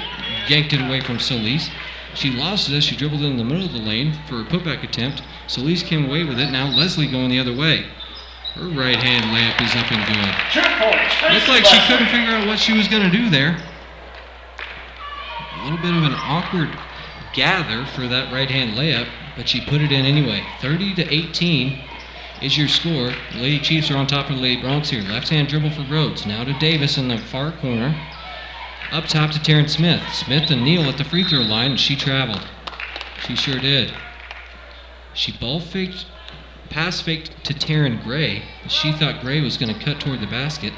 B: yanked it away from Solis. She lost it as she dribbled in the middle of the lane for a putback attempt. Solis came away with it. Now Leslie going the other way. Her right-hand layup is up and good. Looked like she couldn't figure out what she was going to do there. A little bit of an awkward gather for that right-hand layup, but she put it in anyway. 30-18 is your score. The Lady Chiefs are on top of the Lady Bronx here. Left-hand dribble for Rhodes. Now to Davis in the far corner. Up top to Taryn Smith. Smith and Neal at the free throw line, and she traveled. She sure did. She pass faked to Taryn Gray. She thought Gray was going to cut toward the basket.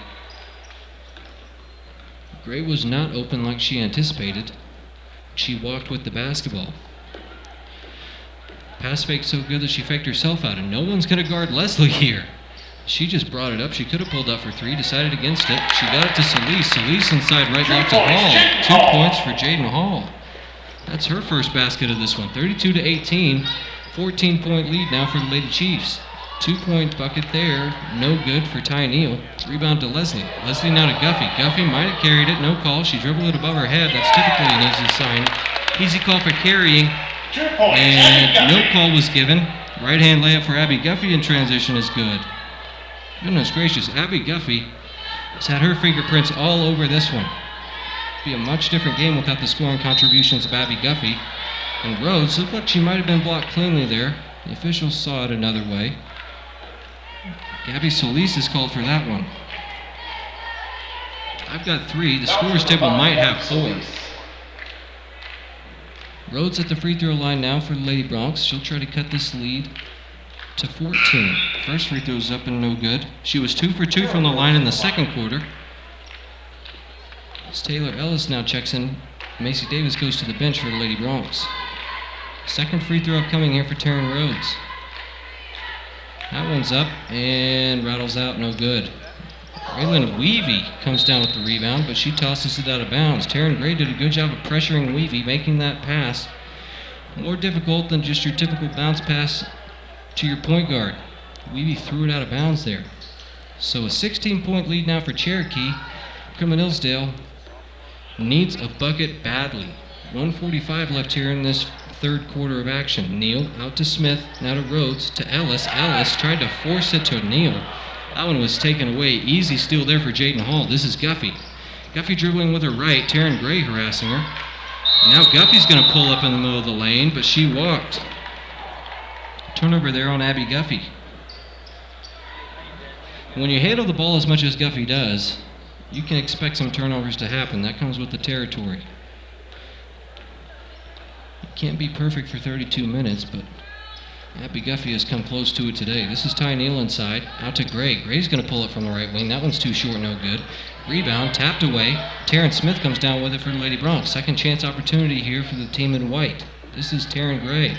B: Gray was not open like she anticipated. She walked with the basketball. Pass fake so good that she faked herself out, and no one's going to guard Leslie here. She just brought it up. She could have pulled up for 3, decided against it. She got it to Solis. Solis inside right block to Hall. 2 points for Jaden Hall. That's her first basket of this one. 32-18. 14-point lead now for the Lady Chiefs. 2-point bucket there. No good for Ty Neal. Rebound to Leslie. Leslie now to Guffey. Guffey might have carried it. No call. She dribbled it above her head. That's typically an easy sign. Easy call for carrying. And no call was given. Right-hand layup for Abby Guffey in transition is good. Goodness gracious. Abby Guffey has had her fingerprints all over this one. Be a much different game without the scoring contributions of Abby Guffey. And Rhodes looked like she might have been blocked cleanly there. The officials saw it another way. Gabby Solis is called for that one. I've got 3. The scorer's table might have 4. Rhodes at the free throw line now for the Lady Bronx. She'll try to cut this lead to 14. First free throw's up and no good. She was 2 for 2 from the line in the second quarter. As Taylor Ellis now checks in, Macy Davis goes to the bench for the Lady Bronx. Second free throw upcoming here for Taryn Rhodes. That one's up and rattles out, no good. Raylan Weavy comes down with the rebound, but she tosses it out of bounds. Taryn Gray did a good job of pressuring Weavy, making that pass more difficult than just your typical bounce pass to your point guard. Weavy threw it out of bounds there. So a 16-point lead now for Cherokee. Kremlin Hillsdale needs a bucket badly. 1:45 left here in this third quarter of action. Neal out to Smith, now to Rhodes, to Ellis. Ellis tried to force it to Neal. That one was taken away. Easy steal there for Jaden Hall. This is Guffey. Guffey dribbling with her right, Taryn Gray harassing her. Now Guffey's going to pull up in the middle of the lane, but she walked. Turnover there on Abby Guffey. When you handle the ball as much as Guffey does, you can expect some turnovers to happen. That comes with the territory. You can't be perfect for 32 minutes, but Abby Guffey has come close to it today. This is Ty Neal inside, out to Gray. Gray's going to pull it from the right wing. That one's too short, no good. Rebound, tapped away. Taryn Smith comes down with it for the Lady Bronx. Second chance opportunity here for the team in white. This is Taryn Gray.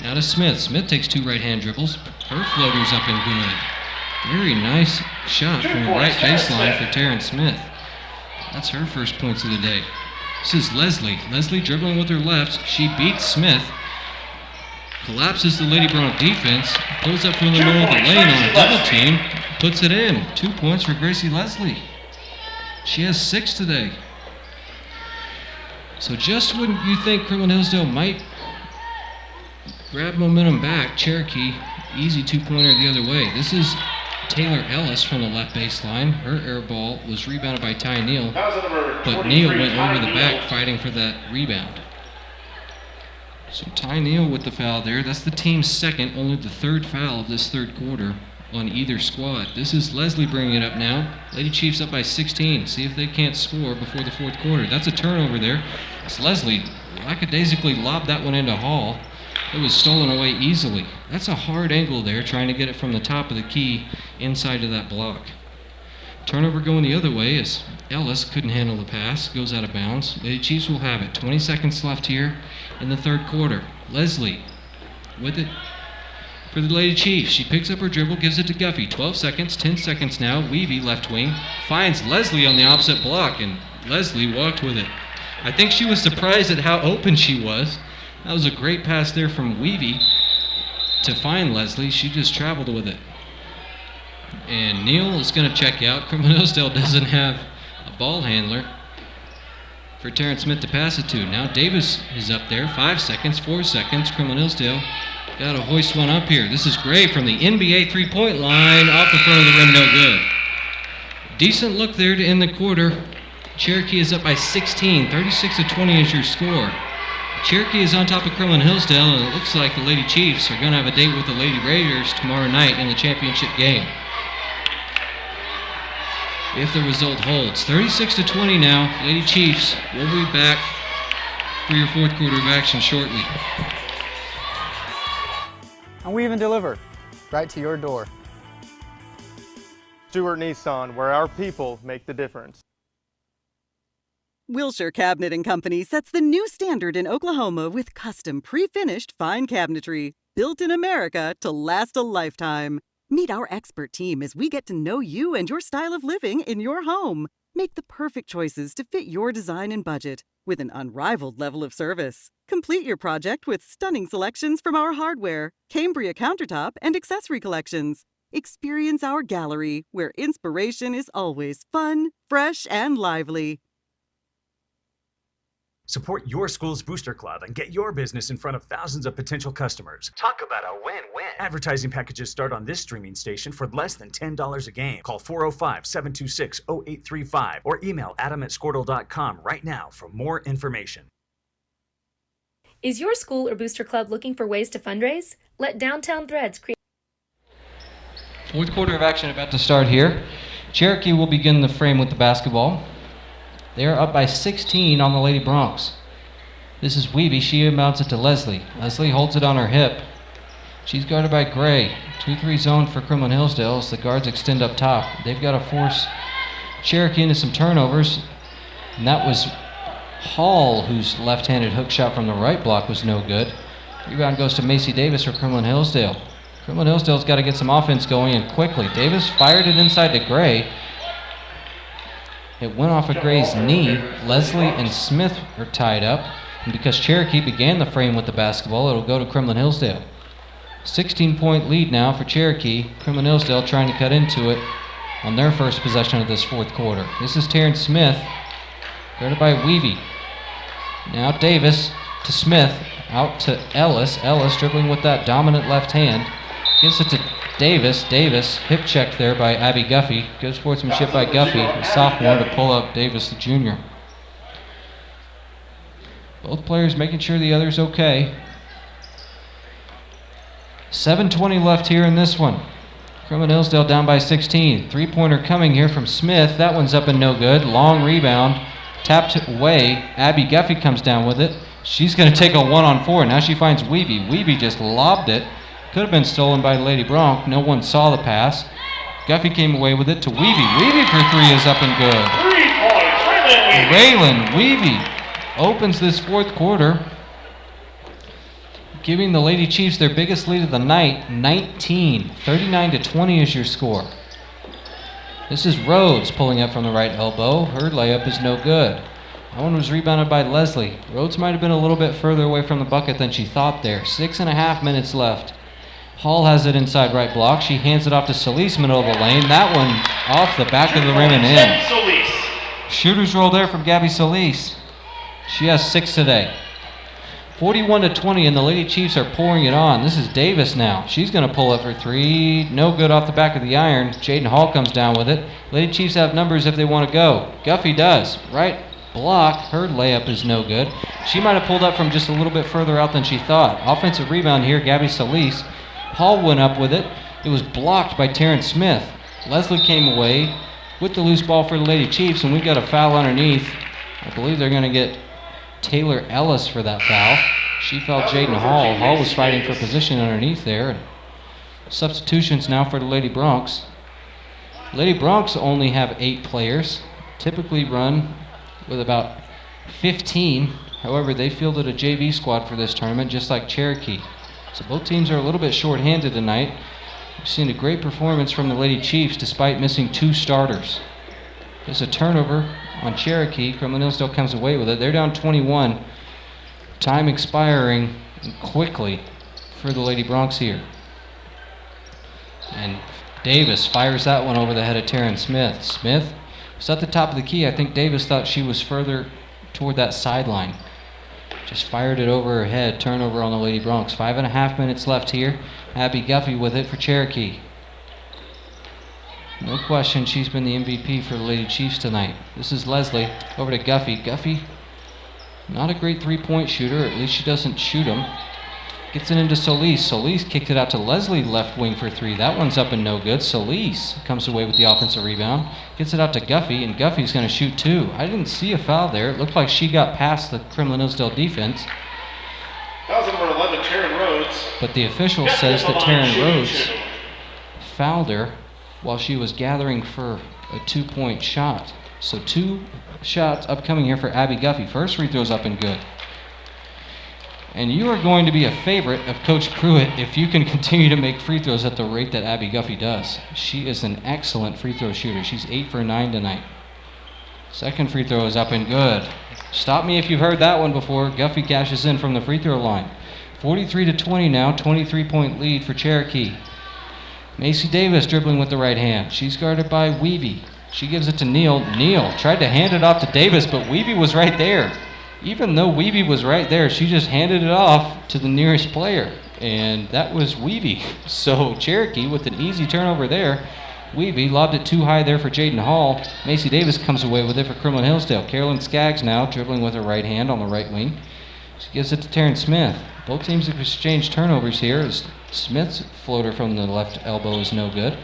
B: Now to Smith. Smith takes 2 right-hand dribbles. Her floater's up and good. Very nice shot from the right baseline for Taryn Smith. That's her first points of the day. This is Leslie. Leslie dribbling with her left. She beats Smith. Collapses the Lady Bronx defense. Pulls up from the middle of the lane on a double team. Puts it in. 2 points for Gracie Leslie. She has 6 today. So just when you think Kremlin Hillsdale might grab momentum back, Cherokee, easy 2-pointer the other way. This is Taylor Ellis from the left baseline. Her air ball was rebounded by Ty Neal, but Neal went over the back fighting for that rebound. So Ty Neal with the foul there. That's the team's second, only the 3rd foul of this 3rd quarter on either squad. This is Leslie bringing it up now. Lady Chiefs up by 16. See if they can't score before the 4th quarter. That's a turnover there. It's Leslie lackadaisically lobbed that one into Hall. It was stolen away easily. That's a hard angle there, trying to get it from the top of the key inside of that block. Turnover going the other way as Ellis couldn't handle the pass, goes out of bounds. Lady Chiefs will have it. 20 seconds left here in the 3rd quarter. Leslie with it for the Lady Chiefs. She picks up her dribble, gives it to Guffey. 12 seconds, 10 seconds now. Weavy, left wing, finds Leslie on the opposite block, and Leslie walked with it. I think she was surprised at how open she was. That was a great pass there from Weavy to find Leslie. She just traveled with it. And Neal is going to check out. Kremlin Hillsdale doesn't have a ball handler for Taryn Smith to pass it to. Now Davis is up there. 5 seconds, 4 seconds. Kremlin Hillsdale got to hoist one up here. This is Gray from the NBA 3-point line. Off the front of the rim, no good. Decent look there to end the quarter. Cherokee is up by 16. 36-20 is your score. Cherokee is on top of Kremlin Hillsdale, and it looks like the Lady Chiefs are going to have a date with the Lady Raiders tomorrow night in the championship game, if the result holds. 36-20 now. Lady Chiefs will be back for your 4th quarter of action shortly.
J: And we even deliver right to your door.
L: Stewart Nissan, where our people make the difference.
M: Wilshire Cabinet & Company sets the new standard in Oklahoma with custom pre-finished fine cabinetry, built in America to last a lifetime. Meet our expert team as we get to know you and your style of living in your home. Make the perfect choices to fit your design and budget with an unrivaled level of service. Complete your project with stunning selections from our hardware, Cambria countertop, and accessory collections. Experience our gallery, where inspiration is always fun, fresh, and lively.
C: Support your school's booster club and get your business in front of thousands of potential customers. Talk about a win-win. Advertising packages start on this streaming station for less than $10 a game. Call 405-726-0835 or email adam@squirtle.com right now for more information.
D: Is your school or booster club looking for ways to fundraise? Let Downtown Threads create.
B: 4th quarter of action about to start here. Cherokee will begin the frame with the basketball. They are up by 16 on the Lady Bronx. This is Weavy. She inbounds it to Leslie. Leslie holds it on her hip. She's guarded by Gray. 2-3 zone for Kremlin Hillsdale as the guards extend up top. They've got to force Cherokee into some turnovers. And that was Hall, whose left-handed hook shot from the right block was no good. Rebound goes to Macy Davis for Kremlin Hillsdale. Kremlin Hillsdale's got to get some offense going, and quickly. Davis fired it inside to Gray. It went off of Gray's knee. Leslie and Smith are tied up. And because Cherokee began the frame with the basketball, it'll go to Kremlin Hillsdale. 16-point lead now for Cherokee. Kremlin Hillsdale trying to cut into it on their first possession of this 4th quarter. This is Taryn Smith, guarded by Weavy. Now Davis to Smith, out to Ellis. Ellis dribbling with that dominant left hand. Gives it to Davis, hip check there by Abby Guffey. Good sportsmanship by Guffey, the sophomore, to pull up Davis, the junior. Both players making sure the other's okay. 7:20 left here in this one. Kremlin Hillsdale down by 16. Three-pointer coming here from Smith. That one's up and no good. Long rebound. Tapped away. Abby Guffey comes down with it. She's going to take a 1-on-4. Now she finds Weavy. Weavy just lobbed it. Could have been stolen by Lady Bronc. No one saw the pass. Guffey came away with it to Weavy. Weavy for three is up and good.
A: 3 points,
B: Raylan Weavy opens this fourth quarter, giving the Lady Chiefs their biggest lead of the night, 19. 39-20 is your score. This is Rhodes pulling up from the right elbow. Her layup is no good. That one was rebounded by Leslie. Rhodes might have been a little bit further away from the bucket than she thought there. 6.5 minutes left. Hall has it inside right block. She hands it off to Solis, middle of the lane. That one off the back of the rim and in. Shooter's roll there from Gabby Solis. She has 6 today. 41-20, and the Lady Chiefs are pouring it on. This is Davis now. She's going to pull up for three. No good off the back of the iron. Jaden Hall comes down with it. Lady Chiefs have numbers if they want to go. Guffey does. Right block. Her layup is no good. She might have pulled up from just a little bit further out than she thought. Offensive rebound here, Gabby Solis. Hall went up with it. It was blocked by Terrence Smith. Leslie came away with the loose ball for the Lady Chiefs, and we've got a foul underneath. I believe they're going to get Taylor Ellis for that foul. She fouled Jaden Hall. Hall was fighting for position underneath there. Substitutions now for the Lady Broncs. Lady Broncs only have 8 players. Typically run with about 15. However, they fielded a JV squad for this tournament, just like Cherokee. So both teams are a little bit short-handed tonight. We've seen a great performance from the Lady Chiefs despite missing 2 starters. There's a turnover on Cherokee. Kremlin Hillsdale comes away with it. They're down 21. Time expiring quickly for the Lady Broncs here. And Davis fires that one over the head of Taryn Smith. Smith was at the top of the key. I think Davis thought she was further toward that sideline. Just fired it over her head. Turnover on the Lady Broncs. 5.5 minutes left here. Abby Guffey with it for Cherokee. No question, she's been the MVP for the Lady Chiefs tonight. This is Leslie over to Guffey. Guffey, not a great three-point shooter. At least she doesn't shoot them. Gets it into Solis. Solis kicked it out to Leslie, left wing for 3. That one's up and no good. Solis comes away with the offensive rebound. Gets it out to Guffey, and Guffey's going to shoot 2. I didn't see a foul there. It looked like she got past the Kremlin Hillsdale defense.
A: Foul number 11, Taryn Rhodes.
B: But the official says that Taryn Rhodes fouled her while she was gathering for a 2-point shot. So 2 shots upcoming here for Abby Guffey. First free throw's up and good. And you are going to be a favorite of Coach Pruitt if you can continue to make free throws at the rate that Abby Guffey does. She is an excellent free throw shooter. She's 8 for 9 tonight. Second free throw is up and good. Stop me if you've heard that one before. Guffey cashes in from the free throw line. 43-20 now, 23-point lead for Cherokee. Macy Davis dribbling with the right hand. She's guarded by Weavy. She gives it to Neal. Neal tried to hand it off to Davis, but Weavy was right there. Even though Weavy was right there, she just handed it off to the nearest player, and that was Weavy. So Cherokee with an easy turnover there. Weavy lobbed it too high there for Jaden Hall. Macy Davis comes away with it for Kremlin Hillsdale. Carolyn Skaggs now dribbling with her right hand on the right wing. She gives it to Taryn Smith. Both teams have exchanged turnovers here as Smith's floater from the left elbow is no good.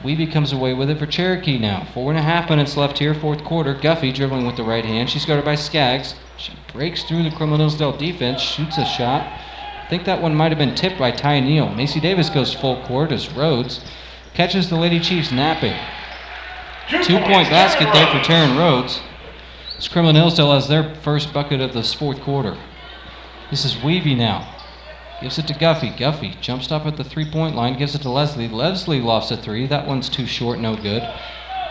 B: Weavy comes away with it for Cherokee now. 4.5 minutes left here, fourth quarter. Guffey dribbling with the right hand. She's guarded by Skaggs. She breaks through the Kremlin Hillsdale defense, shoots a shot. I think that one might have been tipped by Ty Neal. Macy Davis goes full court as Rhodes catches the Lady Chiefs napping. 2-point basket there for Taryn Rhodes. As Kremlin Hillsdale has their first bucket of this fourth quarter. This is Weavy now. Gives it to Guffey. Guffey jumps up at the 3-point line, gives it to Leslie. Leslie lofts a 3. That one's too short, no good.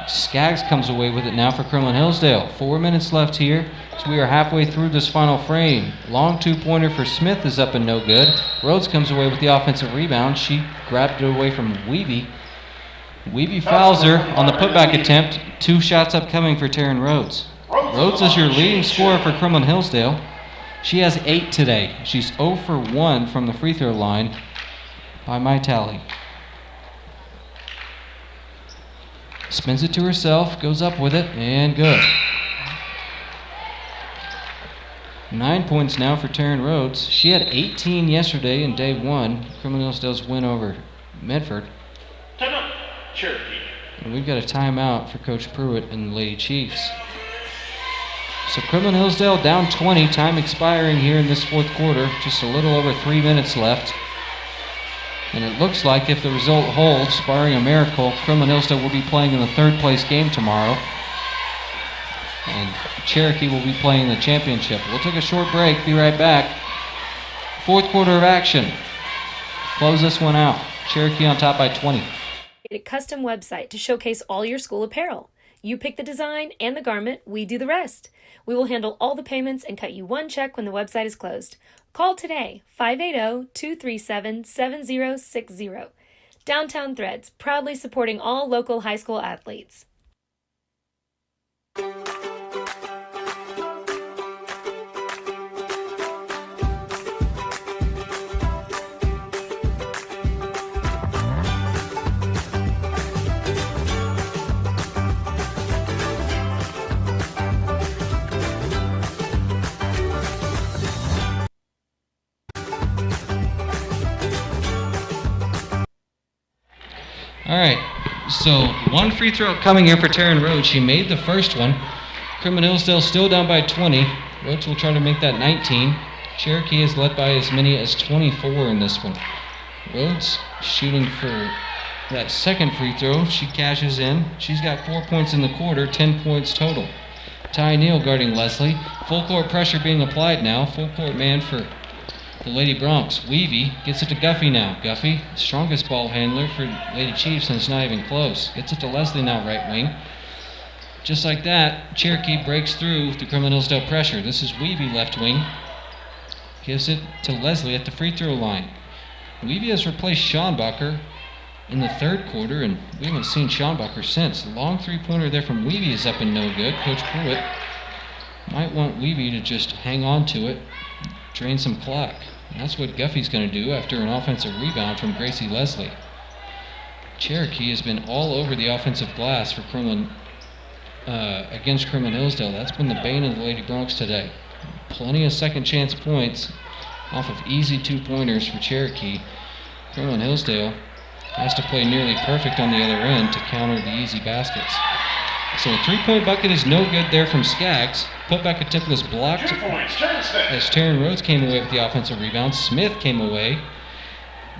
B: Skaggs comes away with it now for Kremlin Hillsdale. 4 minutes left here, so we are halfway through this final frame. Long 2-pointer for Smith is up and no good. Rhodes comes away with the offensive rebound. She grabbed it away from Weavy. Weavy fouls her on the putback attempt. 2 shots upcoming for Taryn Rhodes. Rhodes is your leading scorer for Kremlin Hillsdale. She has 8 today. She's 0 for 1 from the free throw line by my tally. Spins it to herself, goes up with it, and good. 9 points now for Taryn Rhodes. She had 18 yesterday in day one. Kremlin Hillsdale's win over Medford.
A: Timeout, Cherokee.
B: And we've got a timeout for Coach Pruitt and the Lady Chiefs. So Kremlin Hillsdale down 20, time expiring here in this fourth quarter. Just a little over 3 minutes left. And it looks like if the result holds, barring a miracle, Kremlin Hillsdale will be playing in the third place game tomorrow. And Cherokee will be playing the championship. We'll take a short break, be right back. Fourth quarter of action. Close this one out. Cherokee on top by 20.
D: A custom website to showcase all your school apparel. You pick the design and the garment, we do the rest. We will handle all the payments and cut you one check when the website is closed. Call today, 580-237-7060. Downtown Threads, proudly supporting all local high school athletes.
B: All right, so one free throw coming here for Taryn Rhodes. She made the first one. Kremlin Hillsdale still down by 20. Rhodes will try to make that 19. Cherokee is led by as many as 24 in this one. Rhodes shooting for that second free throw. She cashes in. She's got 4 points in the quarter, 10 points total. Ty Neal guarding Leslie. Full court pressure being applied now. Full court man for the Lady Bronx. Weavy gets it to Guffey now. Guffey, strongest ball handler for Lady Chiefs, and it's not even close. Gets it to Leslie now, right wing. Just like that, Cherokee breaks through the Kremlin Hillsdale pressure. This is Weavy, left wing. Gives it to Leslie at the free throw line. Weavy has replaced Schonbacher in the third quarter, and we haven't seen Schonbacher since. Long three-pointer there from Weavy is up and no good. Coach Pruitt might want Weavy to just hang on to it, drain some clock. And that's what Guffey's going to do after an offensive rebound from Gracie Leslie. Cherokee has been all over the offensive glass for Kremlin, against Kremlin Hillsdale. That's been the bane of the Lady Bronx today. Plenty of second chance points off of easy two-pointers for Cherokee. Kremlin Hillsdale has to play nearly perfect on the other end to counter the easy baskets. So a three-point bucket is no good there from Skaggs. Putback attempt was blocked
A: 2 points, Turnstone.
B: as Taryn Rhodes came away with the offensive rebound. Smith came away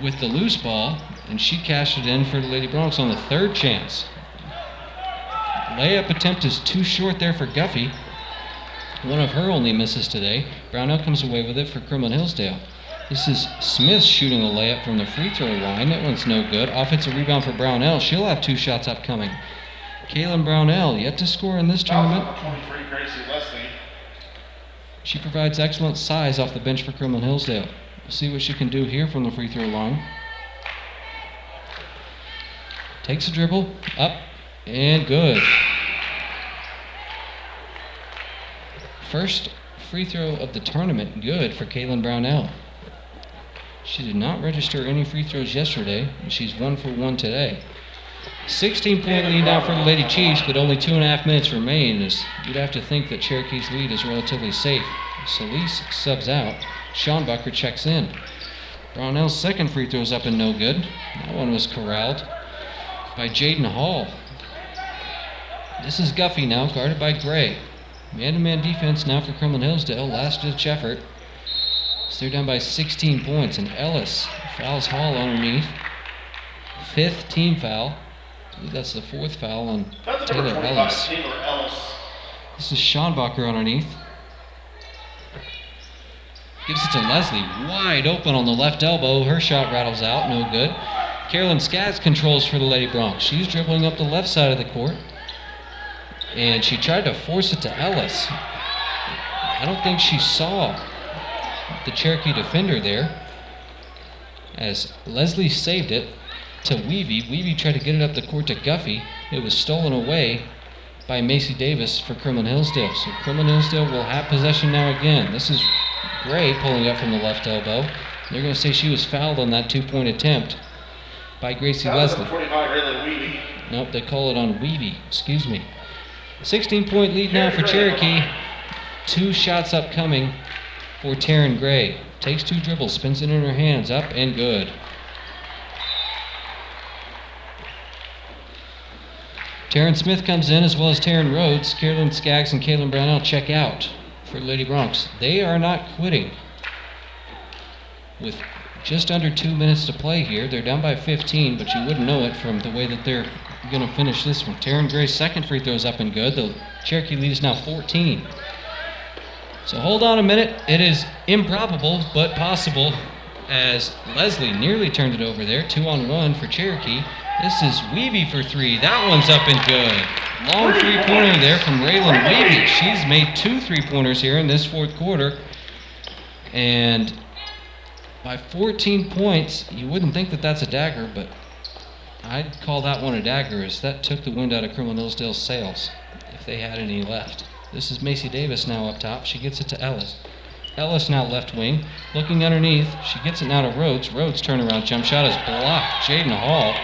B: with the loose ball, and she cashed it in for the Lady Bronx on the third chance. Layup attempt is too short there for Guffey. One of her only misses today. Brownell comes away with it for Kremlin Hillsdale. This is Smith shooting a layup from the free throw line. That one's no good. Offensive rebound for Brownell. She'll have 2 shots upcoming. Kaylin Brownell yet to score in this tournament.
A: 23, Gracie Leslie.
B: She provides excellent size off the bench for Kremlin Hillsdale. We'll see what she can do here from the free throw line. Takes a dribble, up, and good. First free throw of the tournament, good for Kaylin Brownell. She did not register any free throws yesterday, and she's 1 for 1 today. 16-point lead now for the Lady Chiefs, but only 2.5 minutes remain, as you'd have to think that Cherokee's lead is relatively safe. Solis subs out. Schonbacher checks in. Brownell's second free throw is up and no good. That one was corralled by Jaden Hall. This is Guffey now, guarded by Gray. Man-to-man defense now for Kremlin Hillsdale, last-ditch effort. So they're down by 16 points, and Ellis fouls Hall underneath. 5th team foul. I believe that's the 4th foul on Taylor Ellis. This is Schonbacher underneath. Gives it to Leslie, wide open on the left elbow. Her shot rattles out, no good. Carolyn Skaggs controls for the Lady Bronx. She's dribbling up the left side of the court, and she tried to force it to Ellis. I don't think she saw the Cherokee defender there, as Leslie saved it to Weavy. Weavy tried to get it up the court to Guffey. It was stolen away by Macy Davis for Kremlin Hillsdale. So Kremlin Hillsdale will have possession now again. This is Gray pulling up from the left elbow. They're going to say she was fouled on that 2-point attempt by Gracie Leslie. Nope, they call it on Weavy. Excuse me. 16-point lead now for Cherokee. 2 shots upcoming for Taryn Gray. Takes 2 dribbles, spins it in her hands, up and good. Taryn Smith comes in as well as Taryn Rhodes. Carolyn Skaggs and Kaylin Brownell check out for Lady Bronx. They are not quitting. With just under 2 minutes to play here, they're down by 15, but you wouldn't know it from the way that they're going to finish this one. Taryn Gray's second free throw is up and good. The Cherokee lead is now 14. So hold on a minute. It is improbable, but possible, as Leslie nearly turned it over there. 2-on-1 for Cherokee. This is Weavy for 3. That one's up and good. Long three-pointer there from Raylan Weavy. She's made 2 3-pointers here in this fourth quarter. And by 14 points, you wouldn't think that that's a dagger, but I'd call that one a dagger, as that took the wind out of Kremlin Hillsdale's sails, if they had any left. This is Macy Davis now up top. She gets it to Ellis. Ellis now left wing, looking underneath. She gets it now to Rhodes. Rhodes' turnaround jump shot is blocked. Jaden Hall,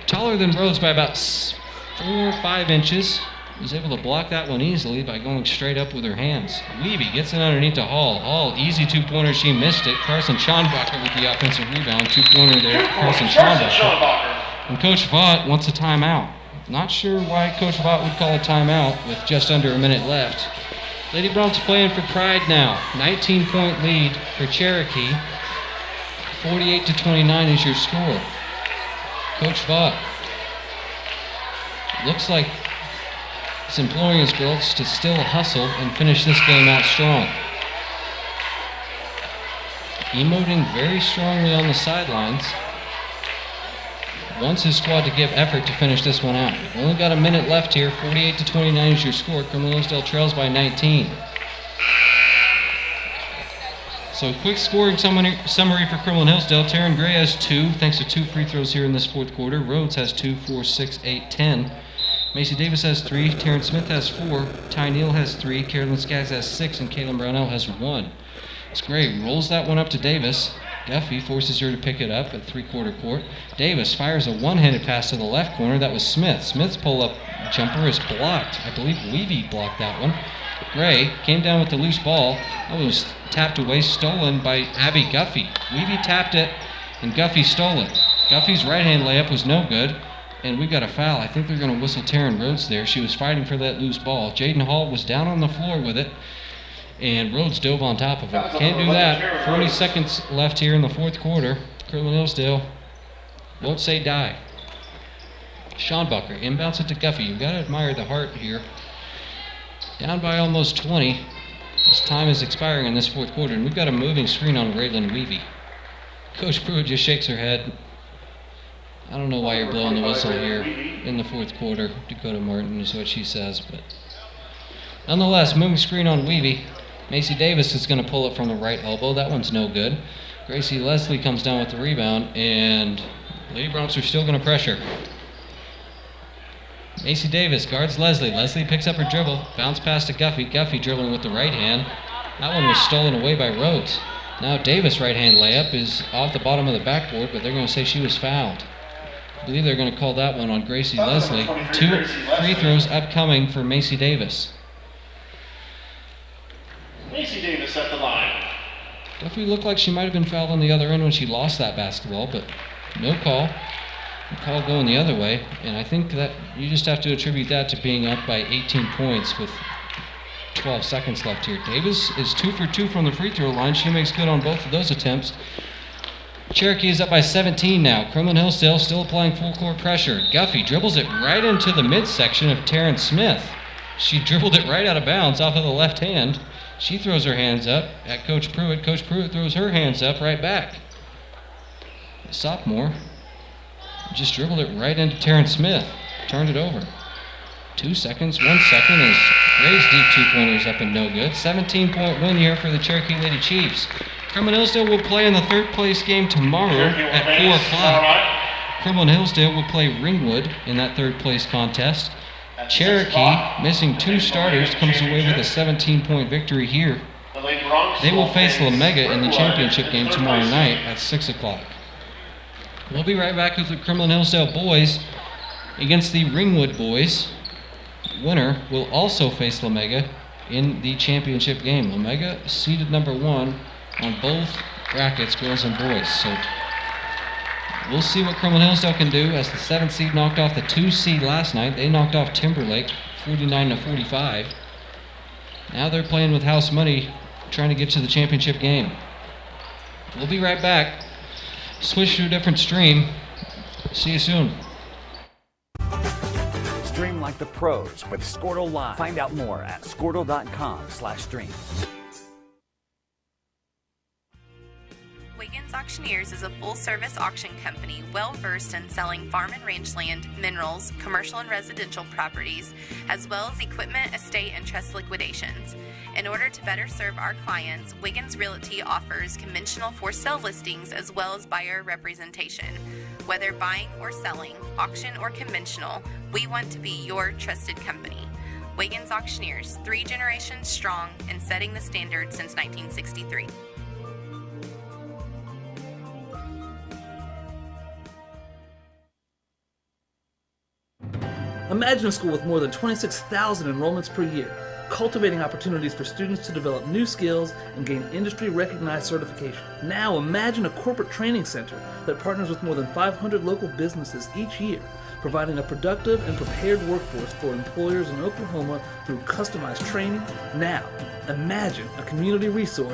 B: taller than Rhodes by about 4 or 5 inches, was able to block that one easily by going straight up with her hands. Weavy gets it underneath to Hall. Hall, easy 2-pointer. She missed it. Carson Schonbacher with the offensive rebound. 2-pointer there. Carson Schonbacher. And Coach Vaught wants a timeout. Not sure why Coach Vaught would call a timeout with just under a minute left. Lady Bronx playing for pride now. 19-point lead for Cherokee. 48-29 is your score. Coach Vaught looks like he's imploring his girls to still hustle and finish this game out strong. Emoting very strongly on the sidelines. Wants his squad to give effort to finish this one out. We've only got a minute left here. 48-29 is your score. Kremlin Hillsdale trails by 19. So quick scoring summary for Kremlin Hillsdale. Taryn Gray has 2, thanks to 2 free throws here in this fourth quarter. Rhodes has 2, 4, 6, 8, 10. Macy Davis has 3. Taryn Smith has 4. Ty Neal has 3. Carolyn Skaggs has 6. And Kaylin Brownell has 1. It's Gray rolls that one up to Davis. Guffey forces her to pick it up at 3-quarter court. Davis fires a one-handed pass to the left corner. That was Smith. Smith's pull-up jumper is blocked. I believe Weavy blocked that one. Gray came down with the loose ball. That was tapped away, stolen by Abby Guffey. Weavy tapped it, and Guffey stole it. Guffey's right-hand layup was no good, and we got a foul. I think they're going to whistle Taryn Rhodes there. She was fighting for that loose ball. Jaden Hall was down on the floor with it, and Rhodes dove on top of it. Can't do that. 40 seconds left here in the fourth quarter. Kremlin Hillsdale won't say die. Schonbacher inbounds it to Guffey. You've got to admire the heart here. Down by almost 20. As time is expiring in this fourth quarter, and we've got a moving screen on Raylan Weavy. Coach Pruitt just shakes her head. I don't know why you're blowing the whistle here in the fourth quarter. Dakota Martin is what she says, but nonetheless, moving screen on Weavy. Macy Davis is going to pull it from the right elbow. That one's no good. Gracie Leslie comes down with the rebound, and Lady Bronx are still going to pressure. Macy Davis guards Leslie. Leslie picks up her dribble, bounce pass to Guffey. Guffey dribbling with the right hand. That one was stolen away by Rhodes. Now Davis' right hand layup is off the bottom of the backboard, but they're going to say she was fouled. I believe they're going to call that one on Gracie Leslie. 2 free throws upcoming for Macy Davis.
A: Macy Davis at the line.
B: Guffey looked like she might have been fouled on the other end when she lost that basketball, but no call. The call going the other way, and I think that you just have to attribute that to being up by 18 points with 12 seconds left here. Davis is 2 for 2 from the free throw line. She makes good on both of those attempts. Cherokee is up by 17 now. Kremlin Hillsdale still applying full court pressure. Guffey dribbles it right into the midsection of Taryn Smith. She dribbled it right out of bounds off of the left hand. She throws her hands up at Coach Pruitt. Coach Pruitt throws her hands up right back. The sophomore just dribbled it right into Taryn Smith. Turned it over. 2 seconds, 1 second as Gray's deep 2-pointers up and no good. 17-point win here for the Cherokee Lady Chiefs. Kremlin Hillsdale will play in the third place game tomorrow at 4 o'clock. Kremlin Hillsdale will play Ringwood in that third place contest. Cherokee, missing 2 starters, comes away with a 17-point victory here. They will face La Mega in the championship game tomorrow night at 6 o'clock. We'll be right back with the Kremlin Hillsdale boys against the Ringwood boys. Winner will also face Lamega in the championship game. Lamega seeded number 1 on both brackets, girls and boys. So we'll see what Kremlin Hillsdale can do, as the 7th seed knocked off the 2 seed last night. They knocked off Timberlake 49-45. Now they're playing with house money, trying to get to the championship game. We'll be right back. Switch to a different stream. See you soon.
N: Stream like the pros with Squirtle Live. Find out more at squirtle.com/stream.
E: Wiggins Auctioneers is a full-service auction company well-versed in selling farm and rangeland, minerals, commercial and residential properties, as well as equipment, estate, and trust liquidations. In order to better serve our clients, Wiggins Realty offers conventional for-sale listings as well as buyer representation. Whether buying or selling, auction or conventional, we want to be your trusted company. Wiggins Auctioneers, 3 generations strong and setting the standard since 1963.
F: Imagine a school with more than 26,000 enrollments per year, cultivating opportunities for students to develop new skills and gain industry-recognized certification. Now imagine a corporate training center that partners with more than 500 local businesses each year, providing a productive and prepared workforce for employers in Oklahoma through customized training. Now imagine a community resource